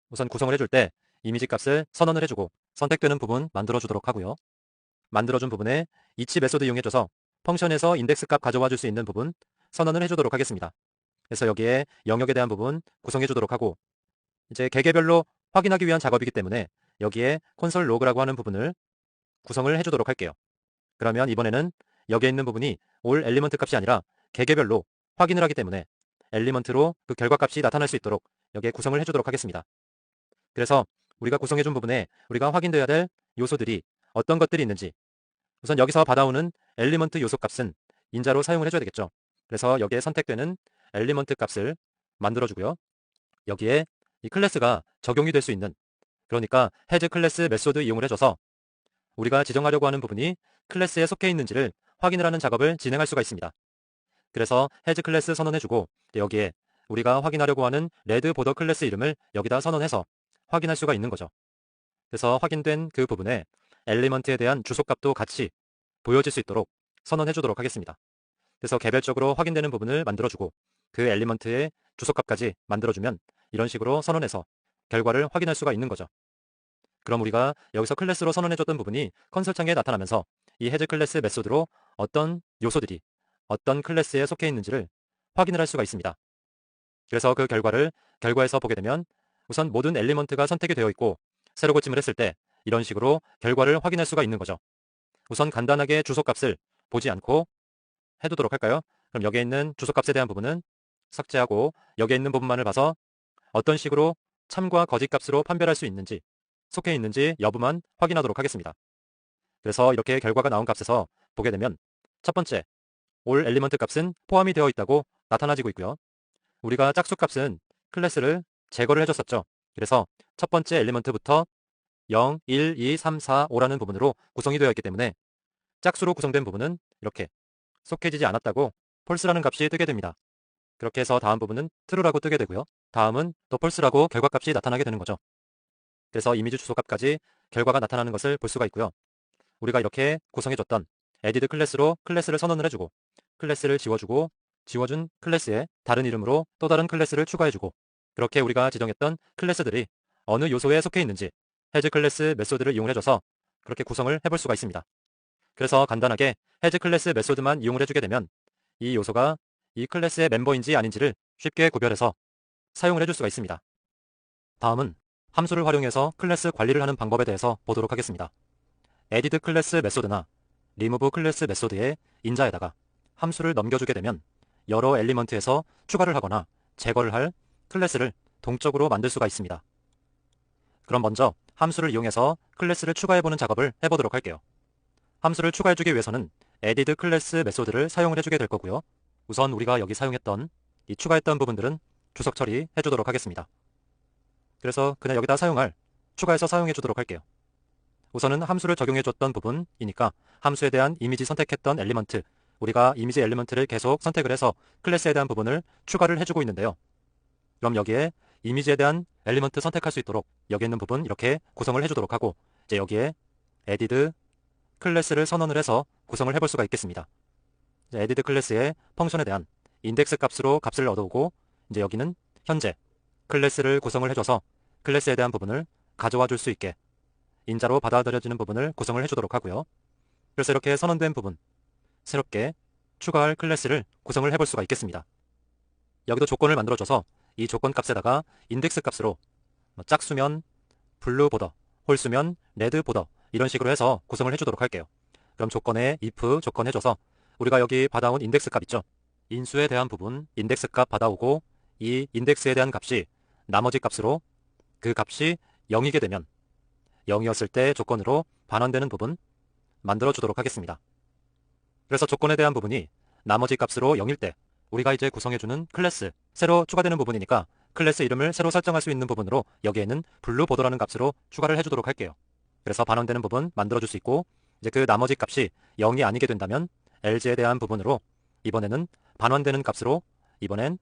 우선 구성을 해줄 때 이미지 값을 선언을 해주고 선택되는 부분 만들어주도록 하고요. 만들어준 부분에 each 메소드 이용해줘서 펑션에서 인덱스 값 가져와 줄 수 있는 부분 선언을 해주도록 하겠습니다. 그래서 여기에 영역에 대한 부분 구성해주도록 하고 이제 개개별로 확인하기 위한 작업이기 때문에 여기에 콘솔 로그라고 하는 부분을 구성을 해주도록 할게요. 그러면 이번에는 여기에 있는 부분이 all 엘리먼트 값이 아니라 개개별로 확인을 하기 때문에 엘리먼트로 그 결과값이 나타날 수 있도록 여기에 구성을 해주도록 하겠습니다. 그래서 우리가 구성해준 부분에 우리가 확인되어야 될 요소들이 어떤 것들이 있는지 우선 여기서 받아오는 엘리먼트 요소 값은 인자로 사용을 해줘야 되겠죠. 그래서 여기에 선택되는 엘리먼트 값을 만들어주고요. 여기에 이 클래스가 적용이 될 수 있는, 그러니까 has 클래스 메소드 이용을 해줘서 우리가 지정하려고 하는 부분이 클래스에 속해 있는지를 확인을 하는 작업을 진행할 수가 있습니다. 그래서 has 클래스 선언해주고 여기에 우리가 확인하려고 하는 레드 보더 클래스 이름을 여기다 선언해서 확인할 수가 있는 거죠. 그래서 확인된 그 부분에 엘리먼트에 대한 주소값도 같이 보여질 수 있도록 선언해 주도록 하겠습니다. 그래서 개별적으로 확인되는 부분을 만들어주고 그 엘리먼트의 주소값까지 만들어주면 이런 식으로 선언해서 결과를 확인할 수가 있는 거죠. 그럼 우리가 여기서 클래스로 선언해줬던 부분이 컨솔 창에 나타나면서 이 헤즈 클래스 메소드로 어떤 요소들이 어떤 클래스에 속해 있는지를 확인을 할 수가 있습니다. 그래서 그 결과를 결과에서 보게 되면 우선 모든 엘리먼트가 선택이 되어 있고 세로 고침을 했을 때 이런 식으로 결과를 확인할 수가 있는 거죠. 우선 간단하게 주소값을 보지 않고 해두도록 할까요? 그럼 여기에 있는 주소값에 대한 부분은 삭제하고 여기에 있는 부분만을 봐서 어떤 식으로 참과 거짓 값으로 판별할 수 있는지 속해 있는지 여부만 확인하도록 하겠습니다. 그래서 이렇게 결과가 나온 값에서 보게 되면 첫 번째 올 엘리먼트 값은 포함이 되어 있다고 나타나지고 있고요. 우리가 짝수 값은 클래스를 제거를 해줬었죠. 그래서 첫 번째 엘리먼트부터 0, 1, 2, 3, 4, 5라는 부분으로 구성이 되어 있기 때문에 짝수로 구성된 부분은 이렇게 속해지지 않았다고 폴스라는 값이 뜨게 됩니다. 그렇게 해서 다음 부분은 true라고 뜨게 되고요. 다음은 또 false라고 결과값이 나타나게 되는 거죠. 그래서 이미지 주소값까지 결과가 나타나는 것을 볼 수가 있고요. 우리가 이렇게 구성해줬던 added 클래스로 클래스를 선언을 해주고 클래스를 지워주고 지워준 클래스에 다른 이름으로 또 다른 클래스를 추가해주고 그렇게 우리가 지정했던 클래스들이 어느 요소에 속해 있는지 헤즈 클래스 메소드를 이용해줘서 그렇게 구성을 해볼 수가 있습니다. 그래서 간단하게 헤즈 클래스 메소드만 이용을 해주게 되면 이 요소가 이 클래스의 멤버인지 아닌지를 쉽게 구별해서 사용을 해줄 수가 있습니다. 다음은 함수를 활용해서 클래스 관리를 하는 방법에 대해서 보도록 하겠습니다. added 클래스 메소드나 remove 클래스 메소드의 인자에다가 함수를 넘겨주게 되면 여러 엘리먼트에서 추가를 하거나 제거를 할 클래스를 동적으로 만들 수가 있습니다. 그럼 먼저 함수를 이용해서 클래스를 추가해보는 작업을 해보도록 할게요. 함수를 추가해주기 위해서는 added 클래스 메소드를 사용을 해주게 될 거고요. 우선 우리가 여기 사용했던 이 추가했던 부분들은 주석 처리해주도록 하겠습니다. 그래서 그냥 여기다 추가해서 사용해주도록 할게요. 우선은 함수를 적용해줬던 부분이니까 함수에 대한 이미지 선택했던 엘리먼트, 우리가 이미지 엘리먼트를 계속 선택을 해서 클래스에 대한 부분을 추가를 해주고 있는데요. 그럼 여기에 이미지에 대한 엘리먼트 선택할 수 있도록 여기 있는 부분 이렇게 구성을 해주도록 하고 이제 여기에 added 클래스를 선언을 해서 구성을 해볼 수가 있겠습니다. 이제 added 클래스의 펑션에 대한 인덱스 값으로 값을 얻어오고 이제 여기는 현재 클래스를 구성을 해줘서 클래스에 대한 부분을 가져와 줄 수 있게 인자로 받아들여지는 부분을 구성을 해주도록 하고요. 그래서 이렇게 선언된 부분, 새롭게 추가할 클래스를 구성을 해볼 수가 있겠습니다. 여기도 조건을 만들어줘서 이 조건 값에다가 인덱스 값으로 짝수면 블루 보더, 홀수면 레드 보더 이런 식으로 해서 구성을 해주도록 할게요. 그럼 조건에 if 조건 해줘서 우리가 여기 받아온 인덱스 값 있죠? 인수에 대한 부분 인덱스 값 받아오고 이 인덱스에 대한 값이 나머지 값으로 그 값이 0이게 되면 0이었을 때 조건으로 반환되는 부분 만들어 주도록 하겠습니다. 그래서 조건에 대한 부분이 나머지 값으로 0일 때 우리가 이제 구성해주는 클래스, 새로 추가되는 부분이니까 클래스 이름을 새로 설정할 수 있는 부분으로 여기에는 블루 보더라는 값으로 추가를 해주도록 할게요. 그래서 반환되는 부분 만들어줄 수 있고 이제 그 나머지 값이 0이 아니게 된다면 LG에 대한 부분으로 이번에는 반환되는 값으로 이번엔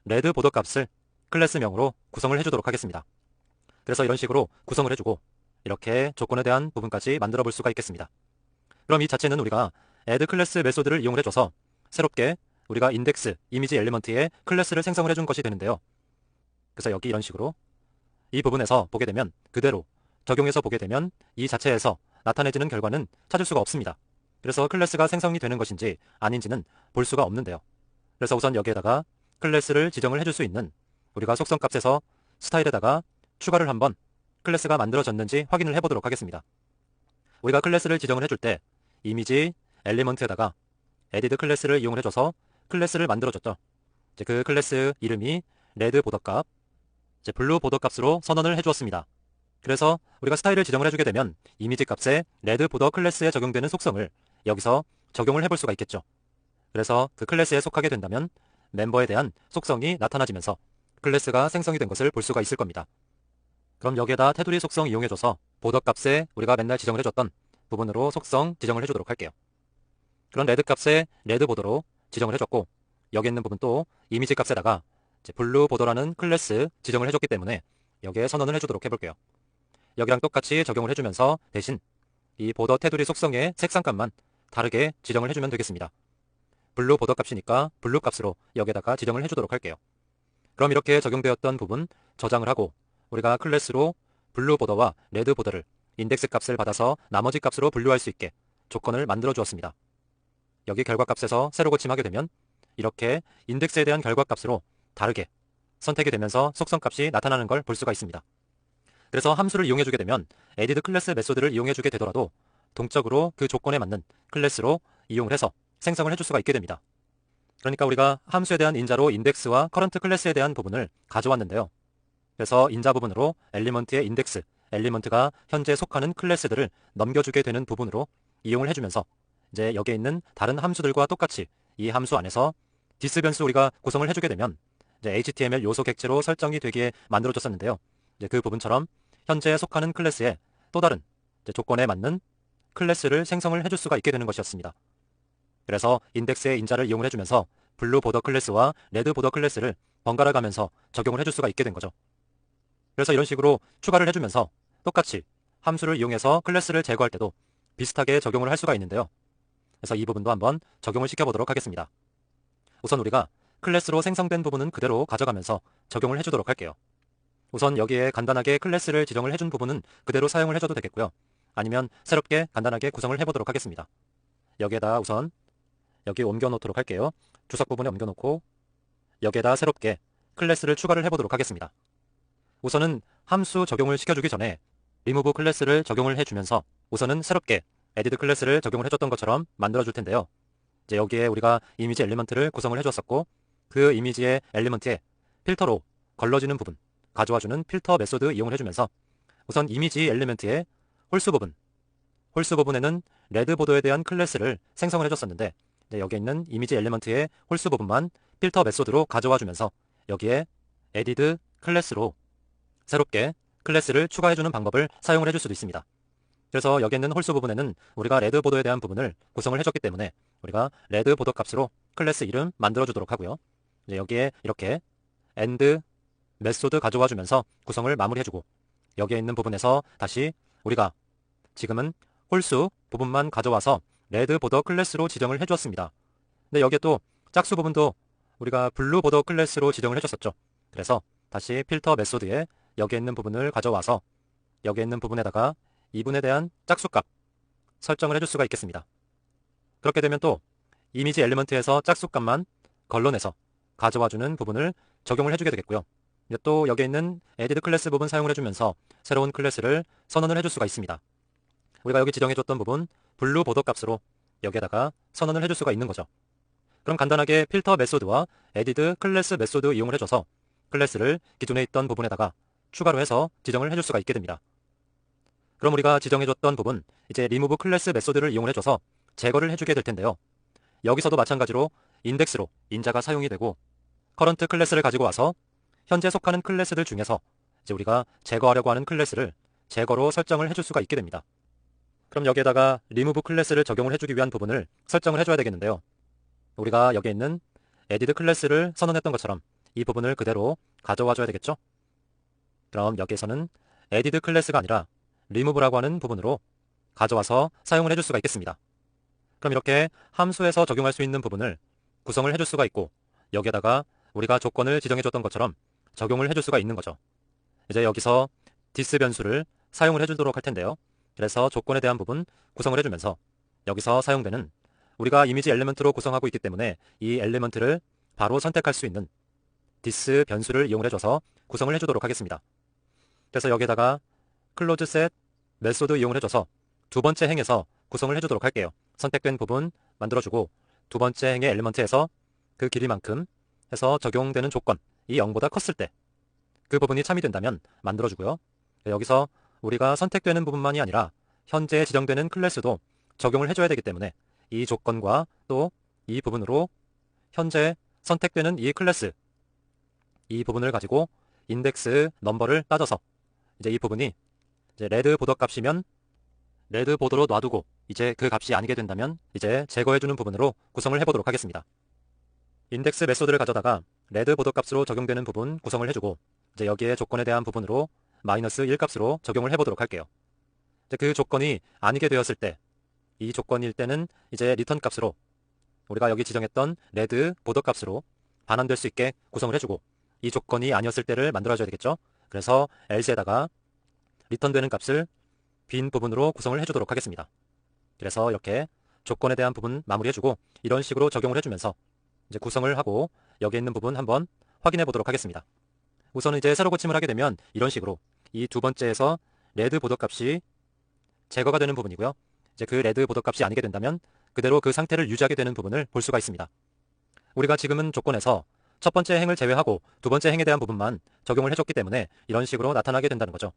레드 보더 값을 클래스명으로 구성을 해주도록 하겠습니다. 그래서 이런 식으로 구성을 해주고 이렇게 조건에 대한 부분까지 만들어 볼 수가 있겠습니다. 그럼 이 자체는 우리가 add 클래스 메소드를 이용을 해줘서 새롭게 우리가 인덱스, 이미지 엘리먼트에 클래스를 생성을 해준 것이 되는데요. 그래서 여기 이런 식으로 이 부분에서 보게 되면 그대로 적용해서 보게 되면 이 자체에서 나타내지는 결과는 찾을 수가 없습니다. 그래서 클래스가 생성이 되는 것인지 아닌지는 볼 수가 없는데요. 그래서 우선 여기에다가 클래스를 지정을 해줄 수 있는 우리가 속성값에서 스타일에다가 추가를 한번 클래스가 만들어졌는지 확인을 해보도록 하겠습니다. 우리가 클래스를 지정을 해줄 때 이미지 엘리먼트에다가 added 클래스를 이용을 해줘서 클래스를 만들어줬죠. 이제 그 클래스 이름이 레드 보더 값, 이제 블루 보더 값으로 선언을 해주었습니다. 그래서 우리가 스타일을 지정을 해주게 되면 이미지 값에 레드 보더 클래스에 적용되는 속성을 여기서 적용을 해볼 수가 있겠죠. 그래서 그 클래스에 속하게 된다면 멤버에 대한 속성이 나타나지면서 클래스가 생성이 된 것을 볼 수가 있을 겁니다. 그럼 여기에다 테두리 속성 이용해줘서 보더 값에 우리가 맨날 지정을 해줬던 부분으로 속성 지정을 해주도록 할게요. 그런 레드 값에 레드 보더로 지정을 해줬고 여기 있는 부분 또 이미지 값에다가 이제 블루 보더라는 클래스 지정을 해줬기 때문에 여기에 선언을 해주도록 해볼게요. 여기랑 똑같이 적용을 해주면서 대신 이 보더 테두리 속성의 색상값만 다르게 지정을 해주면 되겠습니다. 블루 보더 값이니까 블루 값으로 여기에다가 지정을 해주도록 할게요. 그럼 이렇게 적용되었던 부분 저장을 하고 우리가 클래스로 블루 보더와 레드 보더를 인덱스 값을 받아서 나머지 값으로 분류할 수 있게 조건을 만들어 주었습니다. 여기 결과값에서 세로 고침하게 되면 이렇게 인덱스에 대한 결과값으로 다르게 선택이 되면서 속성값이 나타나는 걸 볼 수가 있습니다. 그래서 함수를 이용해주게 되면 added 클래스 메소드를 이용해주게 되더라도 동적으로 그 조건에 맞는 클래스로 이용을 해서 생성을 해줄 수가 있게 됩니다. 그러니까 우리가 함수에 대한 인자로 인덱스와 커런트 클래스에 대한 부분을 가져왔는데요. 그래서 인자 부분으로 엘리먼트의 인덱스, 엘리먼트가 현재 속하는 클래스들을 넘겨주게 되는 부분으로 이용을 해주면서 이제 여기에 있는 다른 함수들과 똑같이 이 함수 안에서 디스 변수 우리가 구성을 해주게 되면 이제 HTML 요소 객체로 설정이 되기에 만들어졌었는데요. 이제 그 부분처럼 현재 속하는 클래스에 또 다른 조건에 맞는 클래스를 생성을 해줄 수가 있게 되는 것이었습니다. 그래서 인덱스의 인자를 이용을 해주면서 블루 보더 클래스와 레드 보더 클래스를 번갈아 가면서 적용을 해줄 수가 있게 된 거죠. 그래서 이런 식으로 추가를 해주면서 똑같이 함수를 이용해서 클래스를 제거할 때도 비슷하게 적용을 할 수가 있는데요. 그래서 이 부분도 한번 적용을 시켜보도록 하겠습니다. 우선 우리가 클래스로 생성된 부분은 그대로 가져가면서 적용을 해주도록 할게요. 우선 여기에 간단하게 클래스를 지정을 해준 부분은 그대로 사용을 해줘도 되겠고요. 아니면 새롭게 간단하게 구성을 해보도록 하겠습니다. 여기에다 우선 여기 옮겨놓도록 할게요. 주석 부분에 옮겨놓고 여기에다 새롭게 클래스를 추가를 해보도록 하겠습니다. 우선은 함수 적용을 시켜주기 전에 remove 클래스를 적용을 해주면서 우선은 새롭게 added 클래스를 적용을 해줬던 것처럼 만들어줄 텐데요. 이제 여기에 우리가 이미지 엘리먼트를 구성을 해주었었고 그 이미지의 엘리먼트에 필터로 걸러지는 부분 가져와주는 필터 메소드 이용을 해주면서 우선 이미지 엘리먼트의 홀수 부분에는 레드 보더에 대한 클래스를 생성을 해줬었는데 여기에 있는 이미지 엘리먼트의 홀수 부분만 필터 메소드로 가져와주면서 여기에 added 클래스로 새롭게 클래스를 추가해주는 방법을 사용을 해줄 수도 있습니다. 그래서 여기 있는 홀수 부분에는 우리가 레드 보더에 대한 부분을 구성을 해줬기 때문에 우리가 레드 보더 값으로 클래스 이름 만들어주도록 하고요. 이제 여기에 이렇게 end 메소드 가져와주면서 구성을 마무리해주고 여기에 있는 부분에서 다시 우리가 지금은 홀수 부분만 가져와서 레드 보더 클래스로 지정을 해주었습니다. 근데 여기에 또 짝수 부분도 우리가 블루 보더 클래스로 지정을 해줬었죠. 그래서 다시 필터 메소드에 여기에 있는 부분을 가져와서 여기에 있는 부분에다가 이분에 대한 짝수값 설정을 해줄 수가 있겠습니다. 그렇게 되면 또 이미지 엘리먼트에서 짝수값만 걸러내서 가져와주는 부분을 적용을 해주게 되겠고요. 이제 또 여기에 있는 added 클래스 부분 사용을 해주면서 새로운 클래스를 선언을 해줄 수가 있습니다. 우리가 여기 지정해줬던 부분 블루 보더 값으로 여기에다가 선언을 해줄 수가 있는 거죠. 그럼 간단하게 필터 메소드와 added 클래스 메소드 이용을 해줘서 클래스를 기존에 있던 부분에다가 추가로 해서 지정을 해줄 수가 있게 됩니다. 그럼 우리가 지정해줬던 부분 이제 remove 클래스 메소드를 이용을 해줘서 제거를 해주게 될 텐데요. 여기서도 마찬가지로 인덱스로 인자가 사용이 되고 커런트 클래스를 가지고 와서 현재 속하는 클래스들 중에서 이제 우리가 제거하려고 하는 클래스를 제거로 설정을 해줄 수가 있게 됩니다. 그럼 여기에다가 remove 클래스를 적용을 해주기 위한 부분을 설정을 해줘야 되겠는데요. 우리가 여기에 있는 added 클래스를 선언했던 것처럼 이 부분을 그대로 가져와 줘야 되겠죠? 그럼 여기에서는 added 클래스가 아니라 remove라고 하는 부분으로 가져와서 사용을 해줄 수가 있겠습니다. 그럼 이렇게 함수에서 적용할 수 있는 부분을 구성을 해줄 수가 있고 여기에다가 우리가 조건을 지정해줬던 것처럼 적용을 해줄 수가 있는 거죠. 이제 여기서 this 변수를 사용을 해주도록 할 텐데요. 그래서 조건에 대한 부분 구성을 해주면서 여기서 사용되는 우리가 이미지 엘리먼트로 구성하고 있기 때문에 이 엘리먼트를 바로 선택할 수 있는 this 변수를 이용을 해줘서 구성을 해주도록 하겠습니다. 그래서 여기에다가 close set 메소드 이용을 해줘서 두 번째 행에서 구성을 해주도록 할게요. 선택된 부분 만들어주고 두 번째 행의 엘리먼트에서 그 길이만큼 해서 적용되는 조건 이 0보다 컸을 때 그 부분이 참이 된다면 만들어주고요. 여기서 우리가 선택되는 부분만이 아니라 현재 지정되는 클래스도 적용을 해줘야 되기 때문에 이 조건과 또 이 부분으로 현재 선택되는 이 클래스 이 부분을 가지고 인덱스 넘버를 따져서 이제 이 부분이 이제 레드 보더 값이면 레드 보더로 놔두고 이제 그 값이 아니게 된다면 이제 제거해주는 부분으로 구성을 해보도록 하겠습니다. 인덱스 메소드를 가져다가 레드 보더 값으로 적용되는 부분 구성을 해주고 이제 여기에 조건에 대한 부분으로 -1 값으로 적용을 해보도록 할게요. 이제 그 조건이 아니게 되었을 때 이 조건일 때는 이제 리턴 값으로 우리가 여기 지정했던 레드 보더 값으로 반환될 수 있게 구성을 해주고 이 조건이 아니었을 때를 만들어줘야 되겠죠. 그래서 else에다가 리턴되는 값을 빈 부분으로 구성을 해주도록 하겠습니다. 그래서 이렇게 조건에 대한 부분 마무리해주고 이런 식으로 적용을 해주면서 이제 구성을 하고 여기에 있는 부분 한번 확인해 보도록 하겠습니다. 우선은 이제 새로 고침을 하게 되면 이런 식으로 이 두 번째에서 레드 보더 값이 제거가 되는 부분이고요. 이제 그 레드 보더 값이 아니게 된다면 그대로 그 상태를 유지하게 되는 부분을 볼 수가 있습니다. 우리가 지금은 조건에서 첫 번째 행을 제외하고 두 번째 행에 대한 부분만 적용을 해줬기 때문에 이런 식으로 나타나게 된다는 거죠.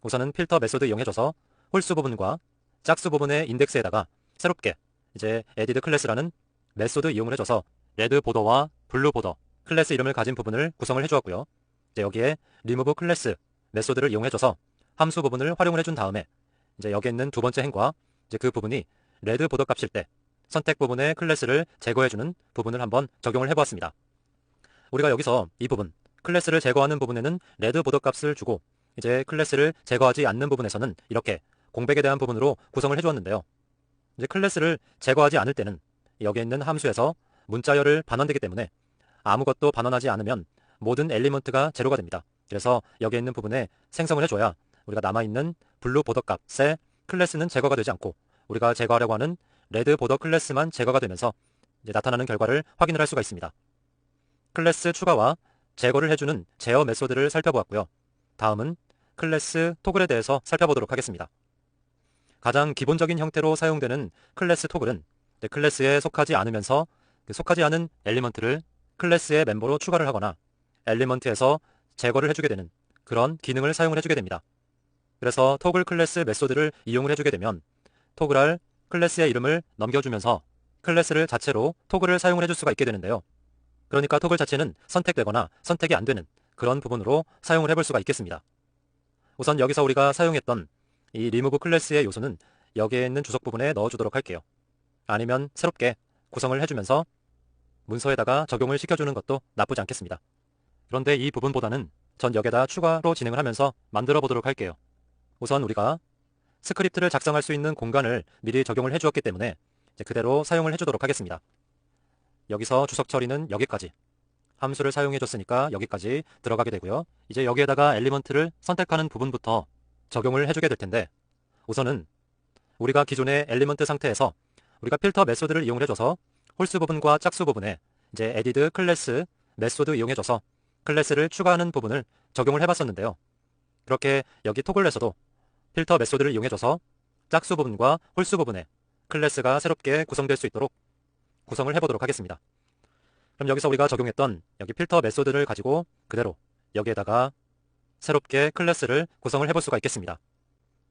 우선은 필터 메소드 이용해줘서 홀수 부분과 짝수 부분의 인덱스에다가 새롭게 이제 added 클래스라는 메소드 이용을 해줘서 레드 보더와 블루 보더 클래스 이름을 가진 부분을 구성을 해주었고요. 이제 여기에 remove 클래스 메소드를 이용해줘서 함수 부분을 활용을 해준 다음에 이제 여기에 있는 두 번째 행과 이제 그 부분이 레드 보더 값일 때 선택 부분의 클래스를 제거해주는 부분을 한번 적용을 해보았습니다. 우리가 여기서 이 부분 클래스를 제거하는 부분에는 레드 보더 값을 주고 이제 클래스를 제거하지 않는 부분에서는 이렇게 공백에 대한 부분으로 구성을 해주었는데요. 이제 클래스를 제거하지 않을 때는 여기에 있는 함수에서 문자열을 반환되기 때문에 아무것도 반환하지 않으면 모든 엘리먼트가 제로가 됩니다. 그래서 여기에 있는 부분에 생성을 해줘야 우리가 남아있는 블루 보더 값의 클래스는 제거가 되지 않고 우리가 제거하려고 하는 레드 보더 클래스만 제거가 되면서 이제 나타나는 결과를 확인을 할 수가 있습니다. 클래스 추가와 제거를 해주는 제어 메소드를 살펴보았고요. 다음은 클래스 토글에 대해서 살펴보도록 하겠습니다. 가장 기본적인 형태로 사용되는 클래스 토글은 클래스에 속하지 않으면서 속하지 않은 엘리먼트를 클래스의 멤버로 추가를 하거나 엘리먼트에서 제거를 해주게 되는 그런 기능을 사용을 해주게 됩니다. 그래서 토글 클래스 메소드를 이용을 해주게 되면 토글할 클래스의 이름을 넘겨주면서 클래스를 자체로 토글을 사용을 해줄 수가 있게 되는데요. 그러니까 토글 자체는 선택되거나 선택이 안 되는 그런 부분으로 사용을 해볼 수가 있겠습니다. 우선 여기서 우리가 사용했던 이 remove 클래스의 요소는 여기에 있는 주석 부분에 넣어주도록 할게요. 아니면 새롭게 구성을 해주면서 문서에다가 적용을 시켜주는 것도 나쁘지 않겠습니다. 그런데 이 부분보다는 전 여기에다 추가로 진행을 하면서 만들어 보도록 할게요. 우선 우리가 스크립트를 작성할 수 있는 공간을 미리 적용을 해주었기 때문에 이제 그대로 사용을 해주도록 하겠습니다. 여기서 주석 처리는 여기까지, 함수를 사용해줬으니까 여기까지 들어가게 되고요. 이제 여기에다가 엘리먼트를 선택하는 부분부터 적용을 해주게 될 텐데 우선은 우리가 기존의 엘리먼트 상태에서 우리가 필터 메소드를 이용해줘서 홀수 부분과 짝수 부분에 이제 added 클래스 메소드 이용해줘서 클래스를 추가하는 부분을 적용을 해봤었는데요. 그렇게 여기 토글에서도 필터 메소드를 이용해줘서 짝수 부분과 홀수 부분에 클래스가 새롭게 구성될 수 있도록 구성을 해보도록 하겠습니다. 그럼 여기서 우리가 적용했던 여기 필터 메소드를 가지고 그대로 여기에다가 새롭게 클래스를 구성을 해볼 수가 있겠습니다.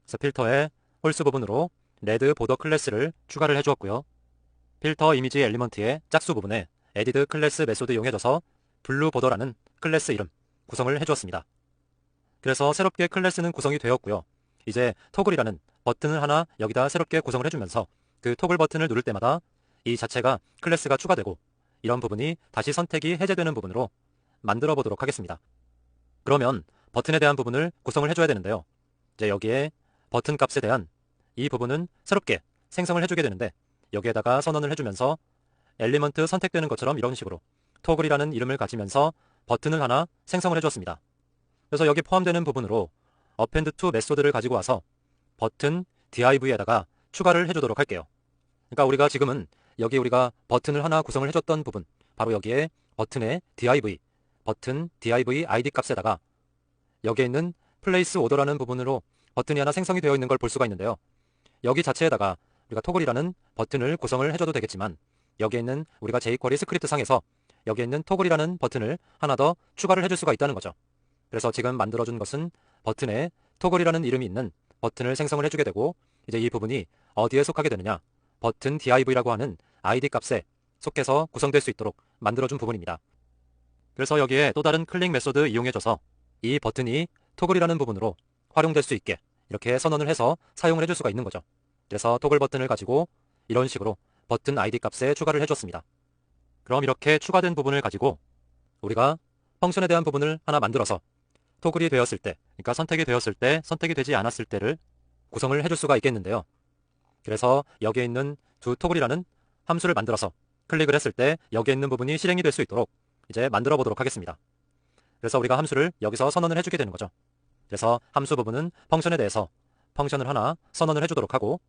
그래서 필터의 홀수 부분으로 레드 보더 클래스를 추가를 해주었고요. 필터 이미지 엘리먼트의 짝수 부분에 added 클래스 메소드 이용해줘서 블루 보더라는 클래스 이름 구성을 해주었습니다. 그래서 새롭게 클래스는 구성이 되었고요. 이제 토글이라는 버튼을 하나 여기다 새롭게 구성을 해주면서 그 토글 버튼을 누를 때마다 이 자체가 클래스가 추가되고 이런 부분이 다시 선택이 해제되는 부분으로 만들어 보도록 하겠습니다. 그러면 버튼에 대한 부분을 구성을 해줘야 되는데요. 이제 여기에 버튼 값에 대한 이 부분은 새롭게 생성을 해주게 되는데 여기에다가 선언을 해주면서 엘리먼트 선택되는 것처럼 이런 식으로 토글이라는 이름을 가지면서 버튼을 하나 생성을 해주었습니다. 그래서 여기 포함되는 부분으로 append to 메소드를 가지고 와서 버튼 div에다가 추가를 해주도록 할게요. 그러니까 우리가 지금은 여기 우리가 버튼을 하나 구성을 해줬던 부분, 바로 여기에 버튼의 div, 버튼 div id 값에다가 여기에 있는 place order라는 부분으로 버튼이 하나 생성이 되어 있는 걸 볼 수가 있는데요. 여기 자체에다가 우리가 토글이라는 버튼을 구성을 해줘도 되겠지만 여기에 있는 우리가 jQuery 스크립트 상에서 여기에 있는 토글이라는 버튼을 하나 더 추가를 해줄 수가 있다는 거죠. 그래서 지금 만들어준 것은 버튼에 토글이라는 이름이 있는 버튼을 생성을 해주게 되고 이제 이 부분이 어디에 속하게 되느냐, 버튼 div라고 하는 id 값에 속해서 구성될 수 있도록 만들어준 부분입니다. 그래서 여기에 또 다른 클릭 메소드 이용해줘서 이 버튼이 토글이라는 부분으로 활용될 수 있게 이렇게 선언을 해서 사용을 해줄 수가 있는 거죠. 그래서 토글 버튼을 가지고 이런 식으로 버튼 id 값에 추가를 해줬습니다. 그럼 이렇게 추가된 부분을 가지고 우리가 펑션에 대한 부분을 하나 만들어서 토글이 되었을 때, 그러니까 선택이 되었을 때, 선택이 되지 않았을 때를 구성을 해줄 수가 있겠는데요. 그래서 여기에 있는 두 토글이라는 함수를 만들어서 클릭을 했을 때 여기에 있는 부분이 실행이 될 수 있도록 이제 만들어 보도록 하겠습니다. 그래서 우리가 함수를 여기서 선언을 해주게 되는 거죠. 그래서 함수 부분은 펑션에 대해서 펑션을 하나 선언을 해주도록 하고,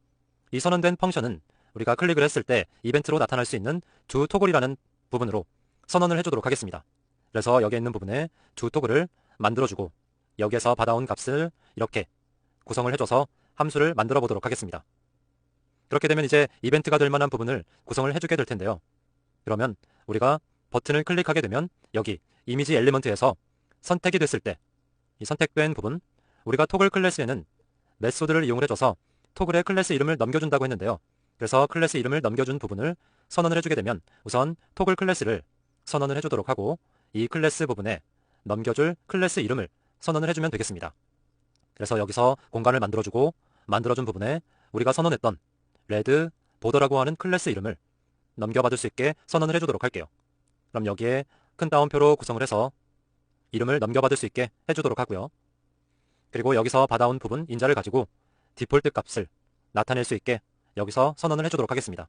이 선언된 펑션은 우리가 클릭을 했을 때 이벤트로 나타날 수 있는 두 토글이라는 부분으로 선언을 해주도록 하겠습니다. 그래서 여기에 있는 부분에 두 토글을 만들어주고 여기에서 받아온 값을 이렇게 구성을 해줘서 함수를 만들어 보도록 하겠습니다. 그렇게 되면 이제 이벤트가 될 만한 부분을 구성을 해주게 될 텐데요. 그러면 우리가 버튼을 클릭하게 되면 여기 이미지 엘리먼트에서 선택이 됐을 때 이 선택된 부분, 우리가 토글 클래스에는 메소드를 이용해줘서 토글의 클래스 이름을 넘겨준다고 했는데요. 그래서 클래스 이름을 넘겨준 부분을 선언을 해주게 되면 우선 토글 클래스를 선언을 해주도록 하고, 이 클래스 부분에 넘겨줄 클래스 이름을 선언을 해주면 되겠습니다. 그래서 여기서 공간을 만들어주고, 만들어준 부분에 우리가 선언했던 레드 보더라고 하는 클래스 이름을 넘겨받을 수 있게 선언을 해주도록 할게요. 그럼 여기에 큰 따옴표로 구성을 해서 이름을 넘겨받을 수 있게 해주도록 하고요. 그리고 여기서 받아온 부분 인자를 가지고 디폴트 값을 나타낼 수 있게 여기서 선언을 해주도록 하겠습니다.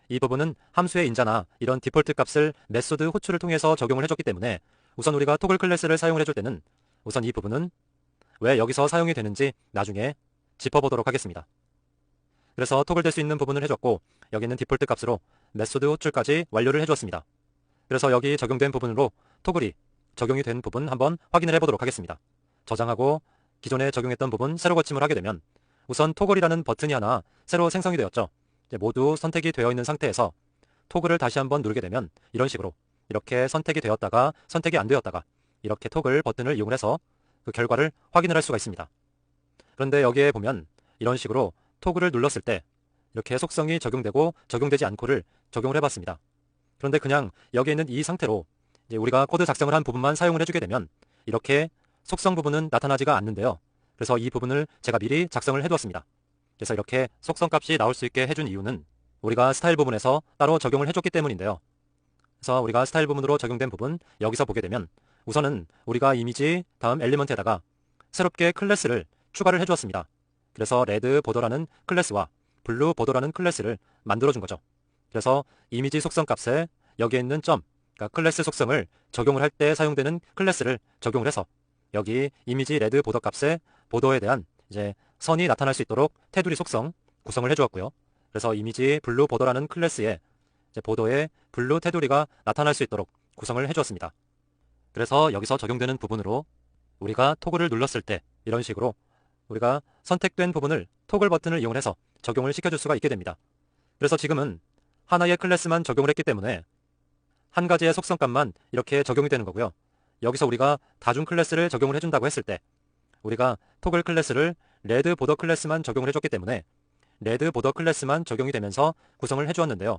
이 부분은 함수의 인자나 이런 디폴트 값을 메소드 호출을 통해서 적용을 해줬기 때문에 우선 우리가 토글 클래스를 사용을 해줄 때는 우선 이 부분은 왜 여기서 사용이 되는지 나중에 짚어보도록 하겠습니다. 그래서 토글 될 수 있는 부분을 해줬고, 여기 있는 디폴트 값으로 메소드 호출까지 완료를 해주었습니다. 그래서 여기 적용된 부분으로 토글이 적용이 된 부분 한번 확인을 해보도록 하겠습니다. 저장하고 기존에 적용했던 부분 새로 거침을 하게 되면 우선 토글이라는 버튼이 하나 새로 생성이 되었죠. 이제 모두 선택이 되어 있는 상태에서 토글을 다시 한번 누르게 되면 이런 식으로 이렇게 선택이 되었다가 선택이 안 되었다가 이렇게 토글 버튼을 이용해서 그 결과를 확인을 할 수가 있습니다. 그런데 여기에 보면 이런 식으로 토글을 눌렀을 때 이렇게 속성이 적용되고 적용되지 않고를 적용을 해봤습니다. 그런데 그냥 여기에 있는 이 상태로 이제 우리가 코드 작성을 한 부분만 사용을 해주게 되면 이렇게 속성 부분은 나타나지가 않는데요. 그래서 이 부분을 제가 미리 작성을 해두었습니다. 그래서 이렇게 속성 값이 나올 수 있게 해준 이유는 우리가 스타일 부분에서 따로 적용을 해줬기 때문인데요. 그래서 우리가 스타일 부분으로 적용된 부분 여기서 보게 되면 우선은 우리가 이미지 다음 엘리먼트에다가 새롭게 클래스를 추가를 해주었습니다. 그래서 레드 보더라는 클래스와 블루 보더라는 클래스를 만들어준 거죠. 그래서 이미지 속성 값에 여기에 있는 점, 그러니까 클래스 속성을 적용을 할 때 사용되는 클래스를 적용을 해서 여기 이미지 레드 보더 값에 보더에 대한 이제 선이 나타날 수 있도록 테두리 속성 구성을 해주었고요. 그래서 이미지 블루 보더라는 클래스에 이제 보더에 블루 테두리가 나타날 수 있도록 구성을 해주었습니다. 그래서 여기서 적용되는 부분으로 우리가 토글을 눌렀을 때 이런 식으로 우리가 선택된 부분을 토글 버튼을 이용해서 적용을 시켜줄 수가 있게 됩니다. 그래서 지금은 하나의 클래스만 적용을 했기 때문에 한 가지의 속성값만 이렇게 적용이 되는 거고요. 여기서 우리가 다중 클래스를 적용을 해준다고 했을 때 우리가 토글 클래스를 레드 보더 클래스만 적용을 해줬기 때문에 레드 보더 클래스만 적용이 되면서 구성을 해주었는데요.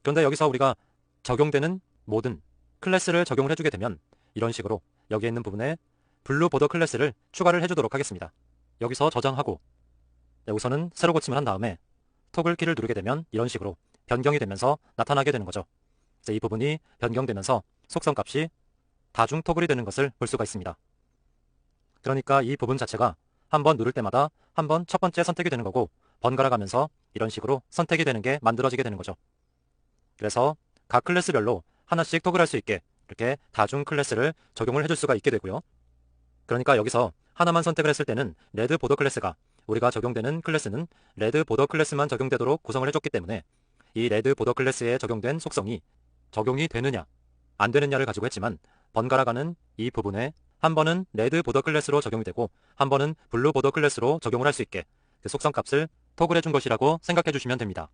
그런데 여기서 우리가 적용되는 모든 클래스를 적용을 해주게 되면 이런 식으로 여기에 있는 부분에 블루 보더 클래스를 추가를 해주도록 하겠습니다. 여기서 저장하고 우선은 새로 고침을 한 다음에 토글 키를 누르게 되면 이런 식으로 변경이 되면서 나타나게 되는 거죠. 이 부분이 변경되면서 속성값이 다중 토글이 되는 것을 볼 수가 있습니다. 그러니까 이 부분 자체가 한번 누를 때마다 한번 첫 번째 선택이 되는 거고 번갈아 가면서 이런 식으로 선택이 되는 게 만들어지게 되는 거죠. 그래서 각 클래스별로 하나씩 토글할 수 있게 이렇게 다중 클래스를 적용을 해줄 수가 있게 되고요. 그러니까 여기서 하나만 선택을 했을 때는 레드 보더 클래스가 우리가 적용되는 클래스는 레드 보더 클래스만 적용되도록 구성을 해줬기 때문에 이 레드 보더 클래스에 적용된 속성이 적용이 되느냐 안 되느냐를 가지고 했지만 번갈아가는 이 부분에 한 번은 레드 보더 클래스로 적용이 되고 한 번은 블루 보더 클래스로 적용을 할 수 있게 그 속성 값을 토글 해준 것이라고 생각해 주시면 됩니다.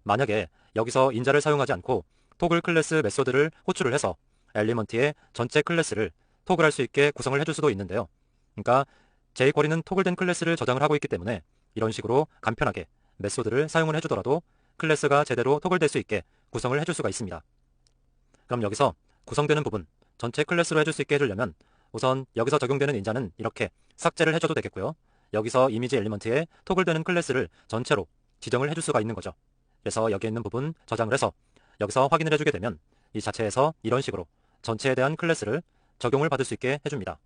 만약에 여기서 인자를 사용하지 않고 토글 클래스 메소드를 호출을 해서 엘리먼트의 전체 클래스를 토글할 수 있게 구성을 해줄 수도 있는데요. 그러니까 jQuery는 토글된 클래스를 저장을 하고 있기 때문에 이런 식으로 간편하게 메소드를 사용을 해주더라도 클래스가 제대로 토글될 수 있게 구성을 해줄 수가 있습니다. 그럼 여기서 구성되는 부분 전체 클래스로 해줄 수 있게 해주려면 우선 여기서 적용되는 인자는 이렇게 삭제를 해줘도 되겠고요. 여기서 이미지 엘리먼트에 토글되는 클래스를 전체로 지정을 해줄 수가 있는 거죠. 그래서 여기에 있는 부분 저장을 해서 여기서 확인을 해주게 되면 이 자체에서 이런 식으로 전체에 대한 클래스를 적용을 받을 수 있게 해줍니다.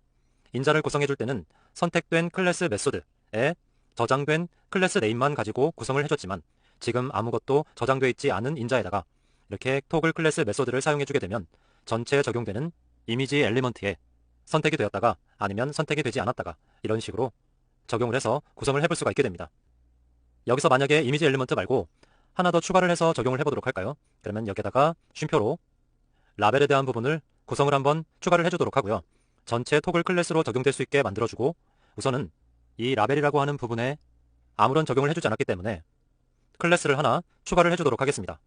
인자를 구성해줄 때는 선택된 클래스 메소드에 저장된 클래스 네임만 가지고 구성을 해줬지만 지금 아무것도 저장되어 있지 않은 인자에다가 이렇게 토글 클래스 메소드를 사용해주게 되면 전체에 적용되는 이미지 엘리먼트에 선택이 되었다가 아니면 선택이 되지 않았다가 이런 식으로 적용을 해서 구성을 해볼 수가 있게 됩니다. 여기서 만약에 이미지 엘리먼트 말고 하나 더 추가를 해서 적용을 해보도록 할까요? 그러면 여기다가 쉼표로 라벨에 대한 부분을 구성을 한번 추가를 해주도록 하고요. 전체 토글 클래스로 적용될 수 있게 만들어주고 우선은 이 라벨이라고 하는 부분에 아무런 적용을 해주지 않았기 때문에 클래스를 하나 추가를 해주도록 하겠습니다.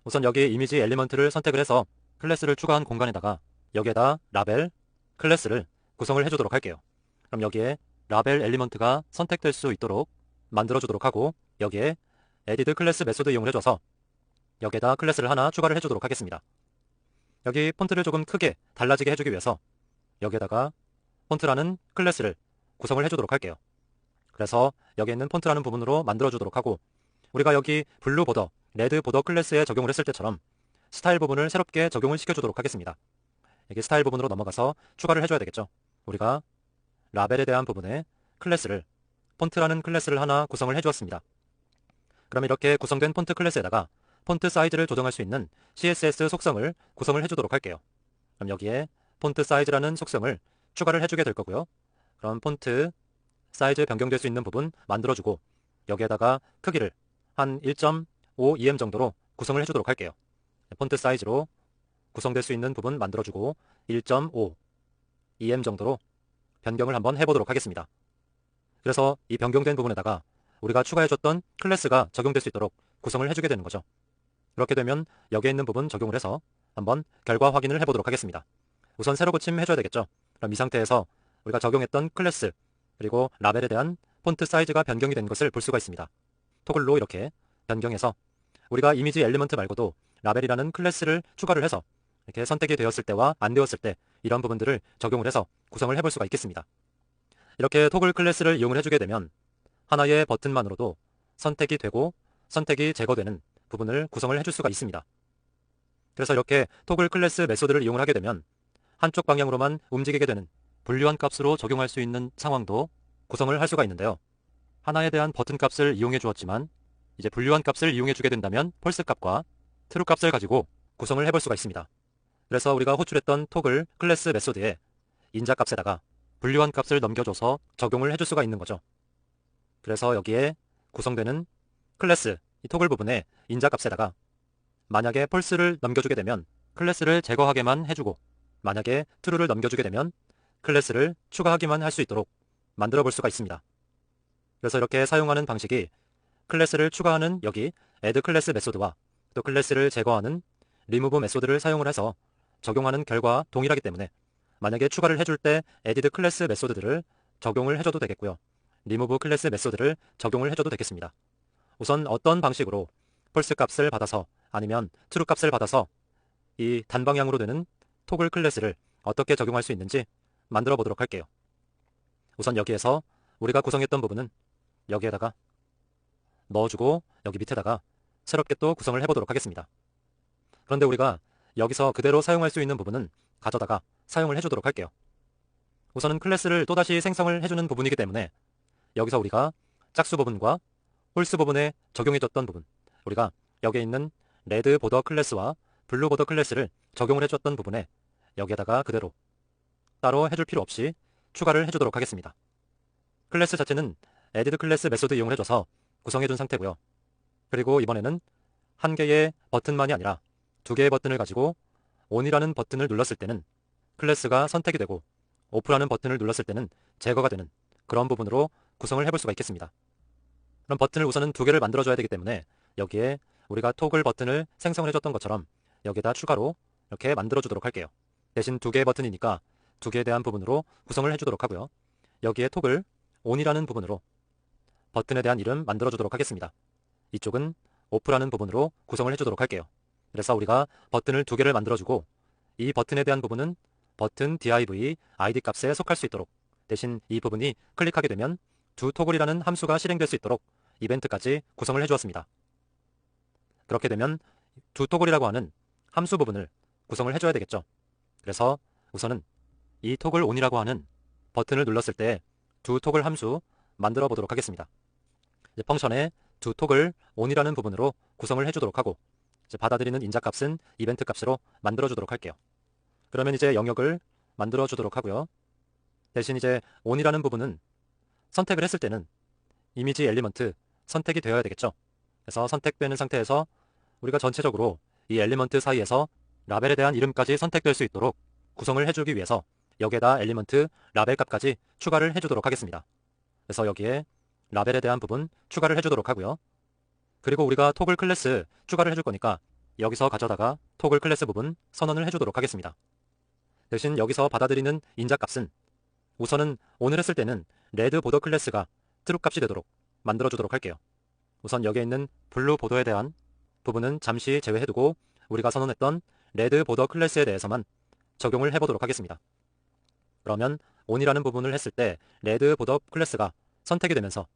우선 여기 이미지 엘리먼트를 선택을 해서 클래스를 추가한 공간에다가 여기에다 라벨, 클래스를 구성을 해주도록 할게요. 그럼 여기에 라벨 엘리먼트가 선택될 수 있도록 만들어주도록 하고 여기에 에디드 클래스 메소드 이용을 해줘서 여기에다 클래스를 하나 추가를 해주도록 하겠습니다. 여기 폰트를 조금 크게 달라지게 해주기 위해서 여기에다가 폰트라는 클래스를 구성을 해주도록 할게요. 그래서 여기 있는 폰트라는 부분으로 만들어주도록 하고 우리가 여기 블루 보더, 레드 보더 클래스에 적용을 했을 때처럼 스타일 부분을 새롭게 적용을 시켜주도록 하겠습니다. 여기 스타일 부분으로 넘어가서 추가를 해줘야 되겠죠. 우리가 라벨에 대한 부분에 클래스를 폰트라는 클래스를 하나 구성을 해주었습니다. 그럼 이렇게 구성된 폰트 클래스에다가 폰트 사이즈를 조정할 수 있는 CSS 속성을 구성을 해주도록 할게요. 그럼 여기에 폰트 사이즈라는 속성을 추가를 해주게 될 거고요. 그럼 폰트 사이즈 변경될 수 있는 부분 만들어주고 여기에다가 크기를 한 1.5em 정도로 구성을 해주도록 할게요. 폰트 사이즈로 구성될 수 있는 부분 만들어주고 1.5em 정도로 변경을 한번 해보도록 하겠습니다. 그래서 이 변경된 부분에다가 우리가 추가해줬던 클래스가 적용될 수 있도록 구성을 해주게 되는 거죠. 그렇게 되면 여기에 있는 부분 적용을 해서 한번 결과 확인을 해보도록 하겠습니다. 우선 새로 고침해줘야 되겠죠. 그럼 이 상태에서 우리가 적용했던 클래스 그리고 라벨에 대한 폰트 사이즈가 변경이 된 것을 볼 수가 있습니다. 토글로 이렇게 변경해서 우리가 이미지 엘리먼트 말고도 라벨이라는 클래스를 추가를 해서 이렇게 선택이 되었을 때와 안 되었을 때 이런 부분들을 적용을 해서 구성을 해볼 수가 있겠습니다. 이렇게 토글 클래스를 이용을 해주게 되면 하나의 버튼만으로도 선택이 되고 선택이 제거되는 부분을 구성을 해줄 수가 있습니다. 그래서 이렇게 토글 클래스 메소드를 이용을 하게 되면 한쪽 방향으로만 움직이게 되는 분류한 값으로 적용할 수 있는 상황도 구성을 할 수가 있는데요. 하나에 대한 버튼 값을 이용해 주었지만 이제 분류한 값을 이용해 주게 된다면 펄스 값과 트루 값을 가지고 구성을 해볼 수가 있습니다. 그래서 우리가 호출했던 토글 클래스 메소드에 인자 값에다가 분류한 값을 넘겨줘서 적용을 해줄 수가 있는 거죠. 그래서 여기에 구성되는 클래스, 이 토글 부분에 인자 값에다가 만약에 펄스를 넘겨주게 되면 클래스를 제거하게만 해주고 만약에 true를 넘겨주게 되면 클래스를 추가하기만 할 수 있도록 만들어 볼 수가 있습니다. 그래서 이렇게 사용하는 방식이 클래스를 추가하는 여기 add 클래스 메소드와 또 클래스를 제거하는 remove 메소드를 사용을 해서 적용하는 결과와 동일하기 때문에 만약에 추가를 해줄 때 added 클래스 메소드들을 적용을 해줘도 되겠고요. remove 클래스 메소드를 적용을 해줘도 되겠습니다. 우선 어떤 방식으로 펄스 값을 받아서 아니면 true 값을 받아서 이 단방향으로 되는 토글 클래스를 어떻게 적용할 수 있는지 만들어 보도록 할게요. 우선 여기에서 우리가 구성했던 부분은 여기에다가 넣어주고 여기 밑에다가 새롭게 또 구성을 해보도록 하겠습니다. 그런데 우리가 여기서 그대로 사용할 수 있는 부분은 가져다가 사용을 해주도록 할게요. 우선은 클래스를 또다시 생성을 해주는 부분이기 때문에 여기서 우리가 짝수 부분과 홀수 부분에 적용해줬던 부분 우리가 여기에 있는 레드 보더 클래스와 블루 보더 클래스를 적용을 해줬던 부분에 여기에다가 그대로 따로 해줄 필요 없이 추가를 해주도록 하겠습니다. 클래스 자체는 added 클래스 메소드 이용을 해줘서 구성해둔 상태고요. 그리고 이번에는 한 개의 버튼만이 아니라 두 개의 버튼을 가지고 on이라는 버튼을 눌렀을 때는 클래스가 선택이 되고 off라는 버튼을 눌렀을 때는 제거가 되는 그런 부분으로 구성을 해볼 수가 있겠습니다. 그럼 버튼을 우선은 두 개를 만들어줘야 되기 때문에 여기에 우리가 토글 버튼을 생성을 해줬던 것처럼 여기에다 추가로 이렇게 만들어주도록 할게요. 대신 두 개의 버튼이니까 두 개에 대한 부분으로 구성을 해주도록 하고요. 여기에 토글 on이라는 부분으로 버튼에 대한 이름 만들어주도록 하겠습니다. 이쪽은 off라는 부분으로 구성을 해주도록 할게요. 그래서 우리가 버튼을 두 개를 만들어주고 이 버튼에 대한 부분은 버튼 div id 값에 속할 수 있도록 대신 이 부분이 클릭하게 되면 두 토글이라는 함수가 실행될 수 있도록 이벤트까지 구성을 해주었습니다. 그렇게 되면 두 토글이라고 하는 함수 부분을 구성을 해줘야 되겠죠. 그래서 우선은 이 토글 on이라고 하는 버튼을 눌렀을 때 두 토글 함수 만들어 보도록 하겠습니다. 이제 펑션에 두 토글 on이라는 부분으로 구성을 해주도록 하고 이제 받아들이는 인자값은 이벤트 값으로 만들어주도록 할게요. 그러면 이제 영역을 만들어주도록 하고요. 대신 이제 on이라는 부분은 선택을 했을 때는 이미지 엘리먼트 선택이 되어야 되겠죠. 그래서 선택되는 상태에서 우리가 전체적으로 이 엘리먼트 사이에서 라벨에 대한 이름까지 선택될 수 있도록 구성을 해주기 위해서 여기에다 엘리먼트 라벨 값까지 추가를 해주도록 하겠습니다. 그래서 여기에 라벨에 대한 부분 추가를 해주도록 하고요. 그리고 우리가 토글 클래스 추가를 해줄 거니까 여기서 가져다가 토글 클래스 부분 선언을 해주도록 하겠습니다. 대신 여기서 받아들이는 인자값은 우선은 오늘 했을 때는 레드 보더 클래스가 트루 값이 되도록 만들어주도록 할게요. 우선 여기에 있는 블루 보더에 대한 부분은 잠시 제외해두고 우리가 선언했던 레드 보더 클래스에 대해서만 적용을 해보도록 하겠습니다. 그러면 on이라는 부분을 했을 때 레드 보더 클래스가 선택이 되면서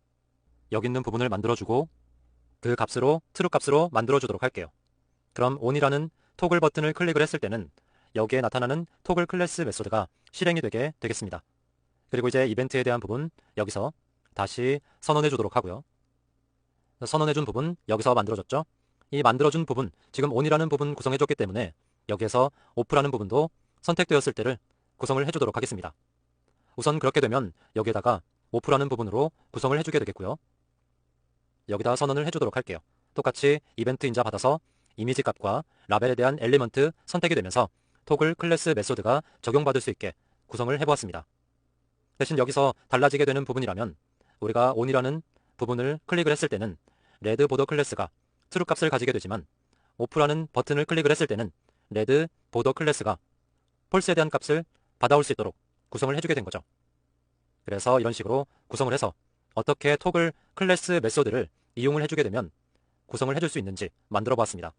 여기 있는 부분을 만들어주고 그 값으로 트루 값으로 만들어주도록 할게요. 그럼 on이라는 토글 버튼을 클릭을 했을 때는 여기에 나타나는 토글 클래스 메소드가 실행이 되게 되겠습니다. 그리고 이제 이벤트에 대한 부분 여기서 다시 선언해 주도록 하고요. 선언해준 부분 여기서 만들어졌죠. 이 만들어준 부분 지금 on이라는 부분 구성해줬기 때문에 여기에서 off라는 부분도 선택되었을 때를 구성을 해주도록 하겠습니다. 우선 그렇게 되면 여기에다가 off라는 부분으로 구성을 해주게 되겠고요. 여기다 선언을 해주도록 할게요. 똑같이 이벤트 인자 받아서 이미지 값과 라벨에 대한 엘리먼트 선택이 되면서 토글 클래스 메소드가 적용받을 수 있게 구성을 해보았습니다. 대신 여기서 달라지게 되는 부분이라면 우리가 on이라는 부분을 클릭을 했을 때는 레드 보더 클래스가 트루 값을 가지게 되지만 off라는 버튼을 클릭을 했을 때는 레드 보더 클래스가 폴스에 대한 값을 받아올 수 있도록 구성을 해주게 된 거죠. 그래서 이런 식으로 구성을 해서 어떻게 토글 클래스 메소드를 이용을 해주게 되면 구성을 해줄 수 있는지 만들어 보았습니다.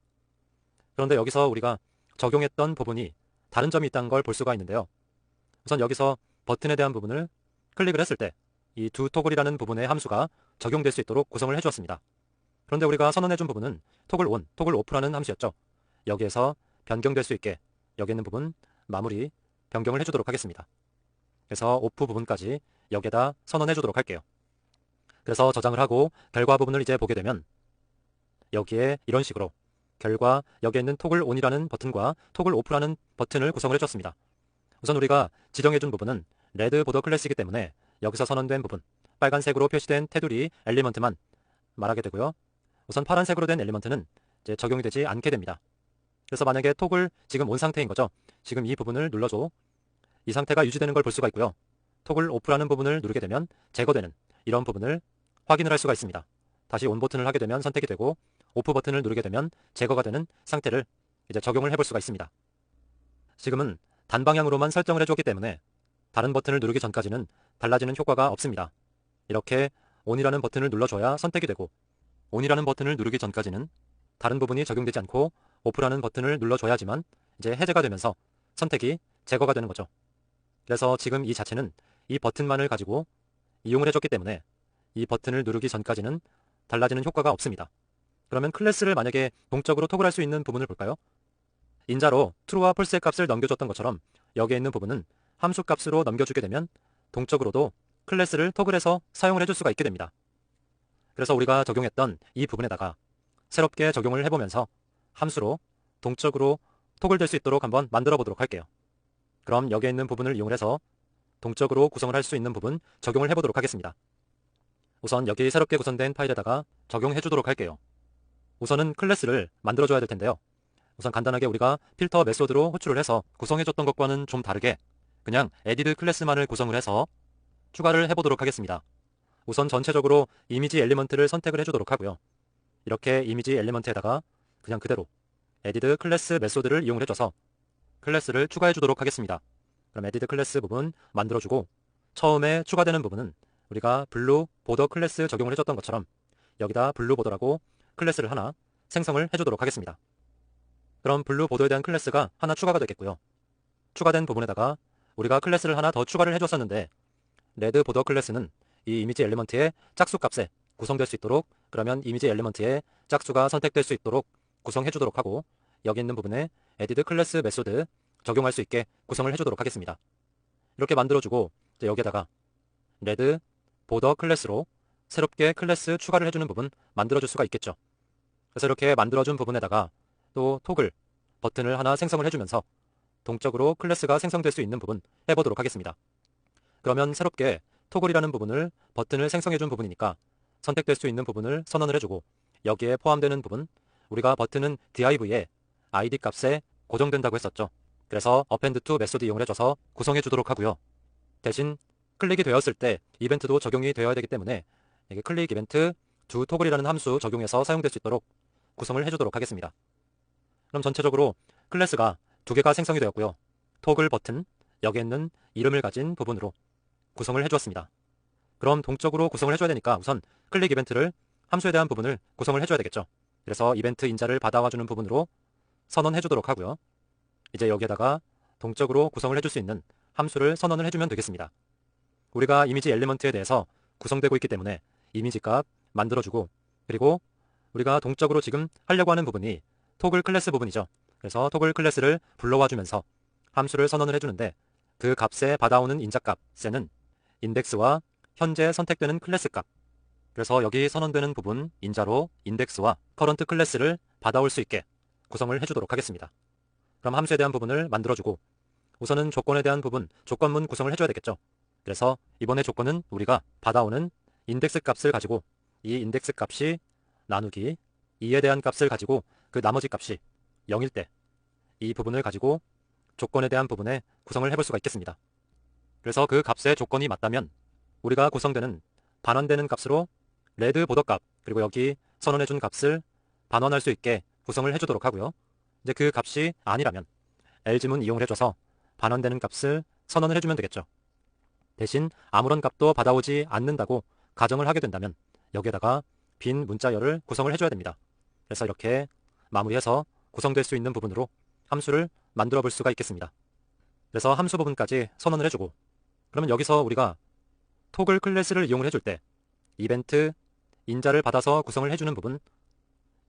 그런데 여기서 우리가 적용했던 부분이 다른 점이 있다는 걸 볼 수가 있는데요. 우선 여기서 버튼에 대한 부분을 클릭을 했을 때 이 두 토글이라는 부분의 함수가 적용될 수 있도록 구성을 해주었습니다. 그런데 우리가 선언해준 부분은 토글 ON, 토글 OFF라는 함수였죠. 여기에서 변경될 수 있게 여기 있는 부분 마무리 변경을 해주도록 하겠습니다. 그래서 OFF 부분까지 여기에다 선언해주도록 할게요. 그래서 저장을 하고 결과 부분을 이제 보게 되면 여기에 이런 식으로 결과 여기에 있는 토글 ON이라는 버튼과 토글 OFF라는 버튼을 구성을 해줬습니다. 우선 우리가 지정해준 부분은 레드 보더 클래스이기 때문에 여기서 선언된 부분 빨간색으로 표시된 테두리 엘리먼트만 말하게 되고요. 우선 파란색으로 된 엘리먼트는 이제 적용이 되지 않게 됩니다. 그래서 만약에 토글 지금 온 상태인 거죠. 지금 이 부분을 눌러줘. 이 상태가 유지되는 걸 볼 수가 있고요. 토글 오프라는 부분을 누르게 되면 제거되는 이런 부분을 확인을 할 수가 있습니다. 다시 온 버튼을 하게 되면 선택이 되고 오프 버튼을 누르게 되면 제거가 되는 상태를 이제 적용을 해볼 수가 있습니다. 지금은 단방향으로만 설정을 해줬기 때문에 다른 버튼을 누르기 전까지는 달라지는 효과가 없습니다. 이렇게 on이라는 버튼을 눌러줘야 선택이 되고 on이라는 버튼을 누르기 전까지는 다른 부분이 적용되지 않고 off라는 버튼을 눌러줘야지만 이제 해제가 되면서 선택이 제거가 되는 거죠. 그래서 지금 이 자체는 이 버튼만을 가지고 이용을 해줬기 때문에 이 버튼을 누르기 전까지는 달라지는 효과가 없습니다. 그러면 클래스를 만약에 동적으로 토글할 수 있는 부분을 볼까요? 인자로 true와 false의 값을 넘겨줬던 것처럼 여기에 있는 부분은 함수 값으로 넘겨주게 되면 동적으로도 클래스를 토글해서 사용을 해줄 수가 있게 됩니다. 그래서 우리가 적용했던 이 부분에다가 새롭게 적용을 해보면서 함수로 동적으로 토글될 수 있도록 한번 만들어 보도록 할게요. 그럼 여기에 있는 부분을 이용해서 동적으로 구성을 할 수 있는 부분 적용을 해보도록 하겠습니다. 우선 여기 새롭게 구성된 파일에다가 적용해 주도록 할게요. 우선은 클래스를 만들어줘야 될 텐데요. 우선 간단하게 우리가 필터 메소드로 호출을 해서 구성해줬던 것과는 좀 다르게 그냥 에디드 클래스만을 구성을 해서 추가를 해보도록 하겠습니다. 우선 전체적으로 이미지 엘리먼트를 선택을 해주도록 하고요. 이렇게 이미지 엘리먼트에다가 그냥 그대로 에디드 클래스 메소드를 이용을 해줘서 클래스를 추가해주도록 하겠습니다. 그럼 에디드 클래스 부분 만들어주고 처음에 추가되는 부분은 우리가 블루 보더 클래스 적용을 해줬던 것처럼 여기다 블루 보더라고 클래스를 하나 생성을 해주도록 하겠습니다. 그럼 블루 보더에 대한 클래스가 하나 추가가 되겠고요. 추가된 부분에다가 우리가 클래스를 하나 더 추가를 해줬었는데 레드 보더 클래스는 이 이미지 엘리먼트의 짝수 값에 구성될 수 있도록 그러면 이미지 엘리먼트의 짝수가 선택될 수 있도록 구성해 주도록 하고 여기 있는 부분에 에디드 클래스 메소드 적용할 수 있게 구성을 해주도록 하겠습니다. 이렇게 만들어주고 이제 여기에다가 레드 보더 클래스로 새롭게 클래스 추가를 해주는 부분 만들어줄 수가 있겠죠. 그래서 이렇게 만들어준 부분에다가 또 토글 버튼을 하나 생성을 해주면서 동적으로 클래스가 생성될 수 있는 부분 해보도록 하겠습니다. 그러면 새롭게 토글이라는 부분을 버튼을 생성해준 부분이니까 선택될 수 있는 부분을 선언을 해주고 여기에 포함되는 부분, 우리가 버튼은 div에 id 값에 고정된다고 했었죠. 그래서 append to 메소드 이용을 해줘서 구성해 주도록 하고요. 대신 클릭이 되었을 때 이벤트도 적용이 되어야 되기 때문에 이게 클릭 이벤트 do toggle이라는 함수 적용해서 사용될 수 있도록 구성을 해주도록 하겠습니다. 그럼 전체적으로 클래스가 두 개가 생성이 되었고요. 토글 버튼, 여기에 있는 이름을 가진 부분으로 구성을 해주었습니다. 그럼 동적으로 구성을 해줘야 되니까 우선 클릭 이벤트를 함수에 대한 부분을 구성을 해줘야 되겠죠. 그래서 이벤트 인자를 받아와주는 부분으로 선언해주도록 하고요. 이제 여기에다가 동적으로 구성을 해줄 수 있는 함수를 선언을 해주면 되겠습니다. 우리가 이미지 엘리먼트에 대해서 구성되고 있기 때문에 이미지 값 만들어주고, 그리고 우리가 동적으로 지금 하려고 하는 부분이 토글 클래스 부분이죠. 그래서 토글 클래스를 불러와주면서 함수를 선언을 해주는데 그 값에 받아오는 인자값 셋은 인덱스와 현재 선택되는 클래스 값, 그래서 여기 선언되는 부분 인자로 인덱스와 커런트 클래스를 받아올 수 있게 구성을 해주도록 하겠습니다. 그럼 함수에 대한 부분을 만들어주고 우선은 조건에 대한 부분, 조건문 구성을 해줘야 되겠죠. 그래서 이번에 조건은 우리가 받아오는 인덱스 값을 가지고 이 인덱스 값이 나누기 2에 대한 값을 가지고 그 나머지 값이 0일 때 이 부분을 가지고 조건에 대한 부분에 구성을 해볼 수가 있겠습니다. 그래서 그 값의 조건이 맞다면 우리가 구성되는 반환되는 값으로 레드 보더 값, 그리고 여기 선언해준 값을 반환할 수 있게 구성을 해주도록 하고요. 이제 그 값이 아니라면 else문 이용을 해줘서 반환되는 값을 선언을 해주면 되겠죠. 대신 아무런 값도 받아오지 않는다고 가정을 하게 된다면 여기에다가 빈 문자열을 구성을 해줘야 됩니다. 그래서 이렇게 마무리해서 구성될 수 있는 부분으로 함수를 만들어 볼 수가 있겠습니다. 그래서 함수 부분까지 선언을 해주고, 그러면 여기서 우리가 토글 클래스를 이용을 해줄 때 이벤트 인자를 받아서 구성을 해주는 부분,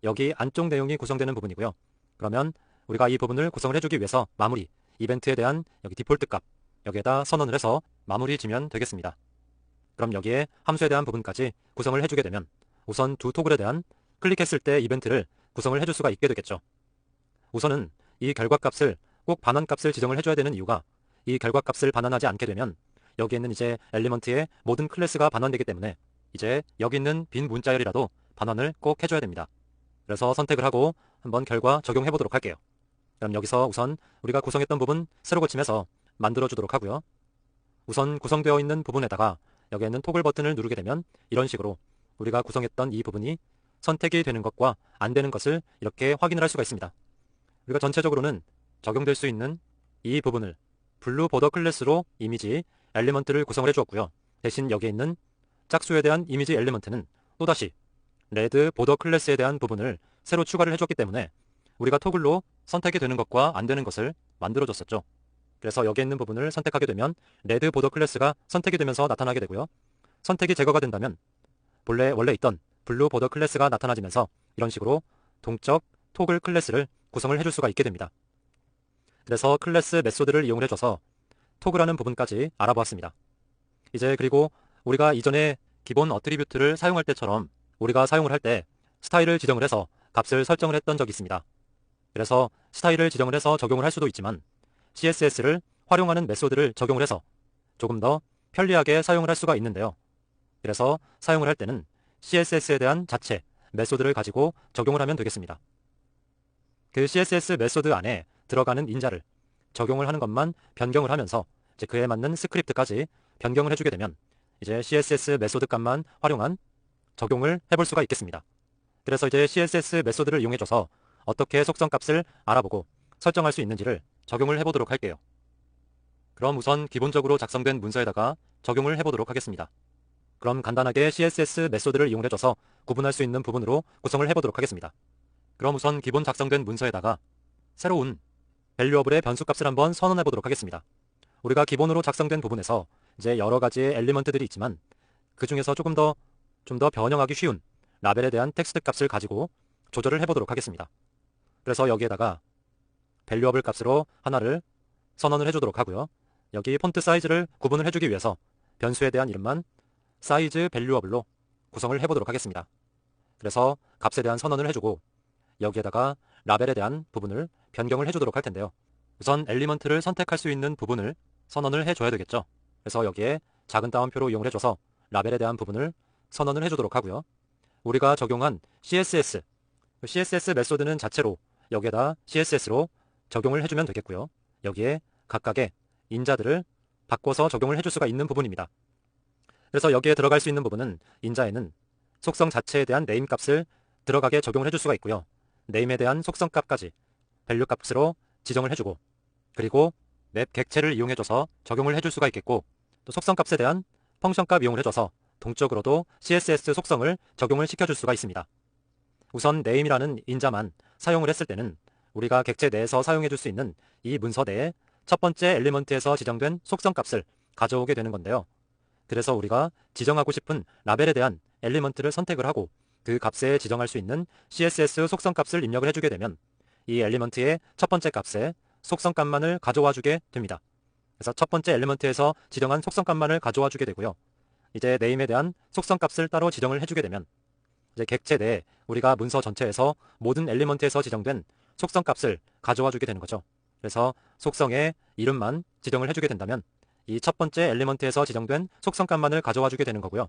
여기 안쪽 내용이 구성되는 부분이고요. 그러면 우리가 이 부분을 구성을 해주기 위해서 마무리, 이벤트에 대한 여기 디폴트 값, 여기에다 선언을 해서 마무리 지면 되겠습니다. 그럼 여기에 함수에 대한 부분까지 구성을 해주게 되면 우선 두 토글에 대한 클릭했을 때 이벤트를 구성을 해줄 수가 있게 되겠죠. 우선은 이 결과값을 꼭 반환값을 지정을 해줘야 되는 이유가 이 결과값을 반환하지 않게 되면 여기 있는 이제 엘리먼트의 모든 클래스가 반환되기 때문에 이제 여기 있는 빈 문자열이라도 반환을 꼭 해줘야 됩니다. 그래서 선택을 하고 한번 결과 적용해 보도록 할게요. 그럼 여기서 우선 우리가 구성했던 부분 새로 고침해서 만들어 주도록 하고요. 우선 구성되어 있는 부분에다가 여기 있는 토글 버튼을 누르게 되면 이런 식으로 우리가 구성했던 이 부분이 선택이 되는 것과 안 되는 것을 이렇게 확인을 할 수가 있습니다. 우리가 전체적으로는 적용될 수 있는 이 부분을 블루 보더 클래스로 이미지 엘리먼트를 구성을 해주었고요. 대신 여기에 있는 짝수에 대한 이미지 엘리먼트는 또다시 레드 보더 클래스에 대한 부분을 새로 추가를 해줬기 때문에 우리가 토글로 선택이 되는 것과 안 되는 것을 만들어줬었죠. 그래서 여기에 있는 부분을 선택하게 되면 레드 보더 클래스가 선택이 되면서 나타나게 되고요. 선택이 제거가 된다면 원래 있던 블루 보더 클래스가 나타나지면서 이런 식으로 동적 토글 클래스를 구성을 해줄 수가 있게 됩니다. 그래서 클래스 메소드를 이용을 해줘서 토글하는 부분까지 알아보았습니다. 이제 그리고 우리가 이전에 기본 어트리뷰트를 사용할 때처럼 우리가 사용을 할 때 스타일을 지정을 해서 값을 설정을 했던 적이 있습니다. 그래서 스타일을 지정을 해서 적용을 할 수도 있지만 CSS를 활용하는 메소드를 적용을 해서 조금 더 편리하게 사용을 할 수가 있는데요. 그래서 사용을 할 때는 CSS에 대한 자체 메소드를 가지고 적용을 하면 되겠습니다. 그 CSS 메소드 안에 들어가는 인자를 적용을 하는 것만 변경을 하면서 이제 그에 맞는 스크립트까지 변경을 해주게 되면 이제 CSS 메소드 값만 활용한 적용을 해볼 수가 있겠습니다. 그래서 이제 CSS 메소드를 이용해줘서 어떻게 속성 값을 알아보고 설정할 수 있는지를 적용을 해보도록 할게요. 그럼 우선 기본적으로 작성된 문서에다가 적용을 해보도록 하겠습니다. 그럼 간단하게 CSS 메소드를 이용해줘서 구분할 수 있는 부분으로 구성을 해보도록 하겠습니다. 그럼 우선 기본 작성된 문서에다가 새로운 밸류어블의 변수값을 한번 선언해 보도록 하겠습니다. 우리가 기본으로 작성된 부분에서 이제 여러 가지의 엘리먼트들이 있지만 그 중에서 좀 더 변형하기 쉬운 라벨에 대한 텍스트 값을 가지고 조절을 해보도록 하겠습니다. 그래서 여기에다가 밸류어블 값으로 하나를 선언을 해주도록 하고요. 여기 폰트 사이즈를 구분을 해주기 위해서 변수에 대한 이름만 사이즈 밸류어블로 구성을 해보도록 하겠습니다. 그래서 값에 대한 선언을 해주고 여기에다가 라벨에 대한 부분을 변경을 해주도록 할 텐데요. 우선 엘리먼트를 선택할 수 있는 부분을 선언을 해줘야 되겠죠. 그래서 여기에 작은 따옴표로 이용을 해줘서 라벨에 대한 부분을 선언을 해주도록 하고요. 우리가 적용한 CSS 메소드는 자체로 여기에다 CSS로 적용을 해주면 되겠고요. 여기에 각각의 인자들을 바꿔서 적용을 해줄 수가 있는 부분입니다. 그래서 여기에 들어갈 수 있는 부분은 인자에는 속성 자체에 대한 네임 값을 들어가게 적용을 해줄 수가 있고요. 네임에 대한 속성 값까지 밸류 값으로 지정을 해주고, 그리고 맵 객체를 이용해줘서 적용을 해줄 수가 있겠고, 또 속성 값에 대한 펑션 값 이용을 해줘서 동적으로도 CSS 속성을 적용을 시켜줄 수가 있습니다. 우선 네임이라는 인자만 사용을 했을 때는 우리가 객체 내에서 사용해줄 수 있는 이 문서 내에 첫 번째 엘리먼트에서 지정된 속성 값을 가져오게 되는 건데요. 그래서 우리가 지정하고 싶은 라벨에 대한 엘리먼트를 선택을 하고 그 값에 지정할 수 있는 CSS 속성 값을 입력을 해주게 되면 이 엘리먼트의 첫 번째 값에 속성 값만을 가져와 주게 됩니다. 그래서 첫 번째 엘리먼트에서 지정한 속성 값만을 가져와 주게 되고요. 이제 네임에 대한 속성 값을 따로 지정을 해주게 되면 이제 객체 내에 우리가 문서 전체에서 모든 엘리먼트에서 지정된 속성 값을 가져와 주게 되는 거죠. 그래서 속성의 이름만 지정을 해주게 된다면 이 첫 번째 엘리먼트에서 지정된 속성 값만을 가져와 주게 되는 거고요.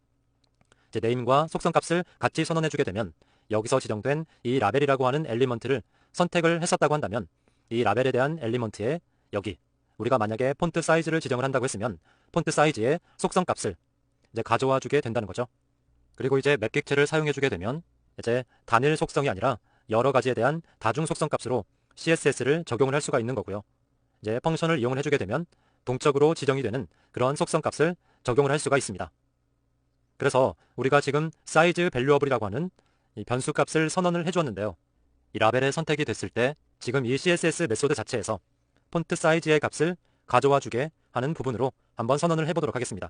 이제 네임과 속성 값을 같이 선언해 주게 되면 여기서 지정된 이 라벨이라고 하는 엘리먼트를 선택을 했었다고 한다면 이 라벨에 대한 엘리먼트에 여기 우리가 만약에 폰트 사이즈를 지정을 한다고 했으면 폰트 사이즈의 속성 값을 이제 가져와 주게 된다는 거죠. 그리고 이제 맵 객체를 사용해 주게 되면 이제 단일 속성이 아니라 여러 가지에 대한 다중 속성 값으로 CSS를 적용을 할 수가 있는 거고요. 이제 펑션을 이용을 해주게 되면 동적으로 지정이 되는 그런 속성 값을 적용을 할 수가 있습니다. 그래서 우리가 지금 사이즈 밸류어블이라고 하는 이 변수 값을 선언을 해주었는데요. 이 라벨에 선택이 됐을 때 지금 이 CSS 메소드 자체에서 폰트 사이즈의 값을 가져와 주게 하는 부분으로 한번 선언을 해보도록 하겠습니다.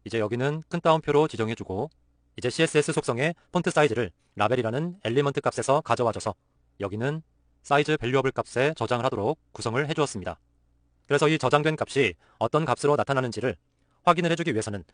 이제 여기는 큰 따옴표로 지정해주고 이제 CSS 속성의 폰트 사이즈를 라벨이라는 엘리먼트 값에서 가져와줘서 여기는 사이즈 밸류어블 값에 저장을 하도록 구성을 해주었습니다. 그래서 이 저장된 값이 어떤 값으로 나타나는지를 확인을 해주기 위해서는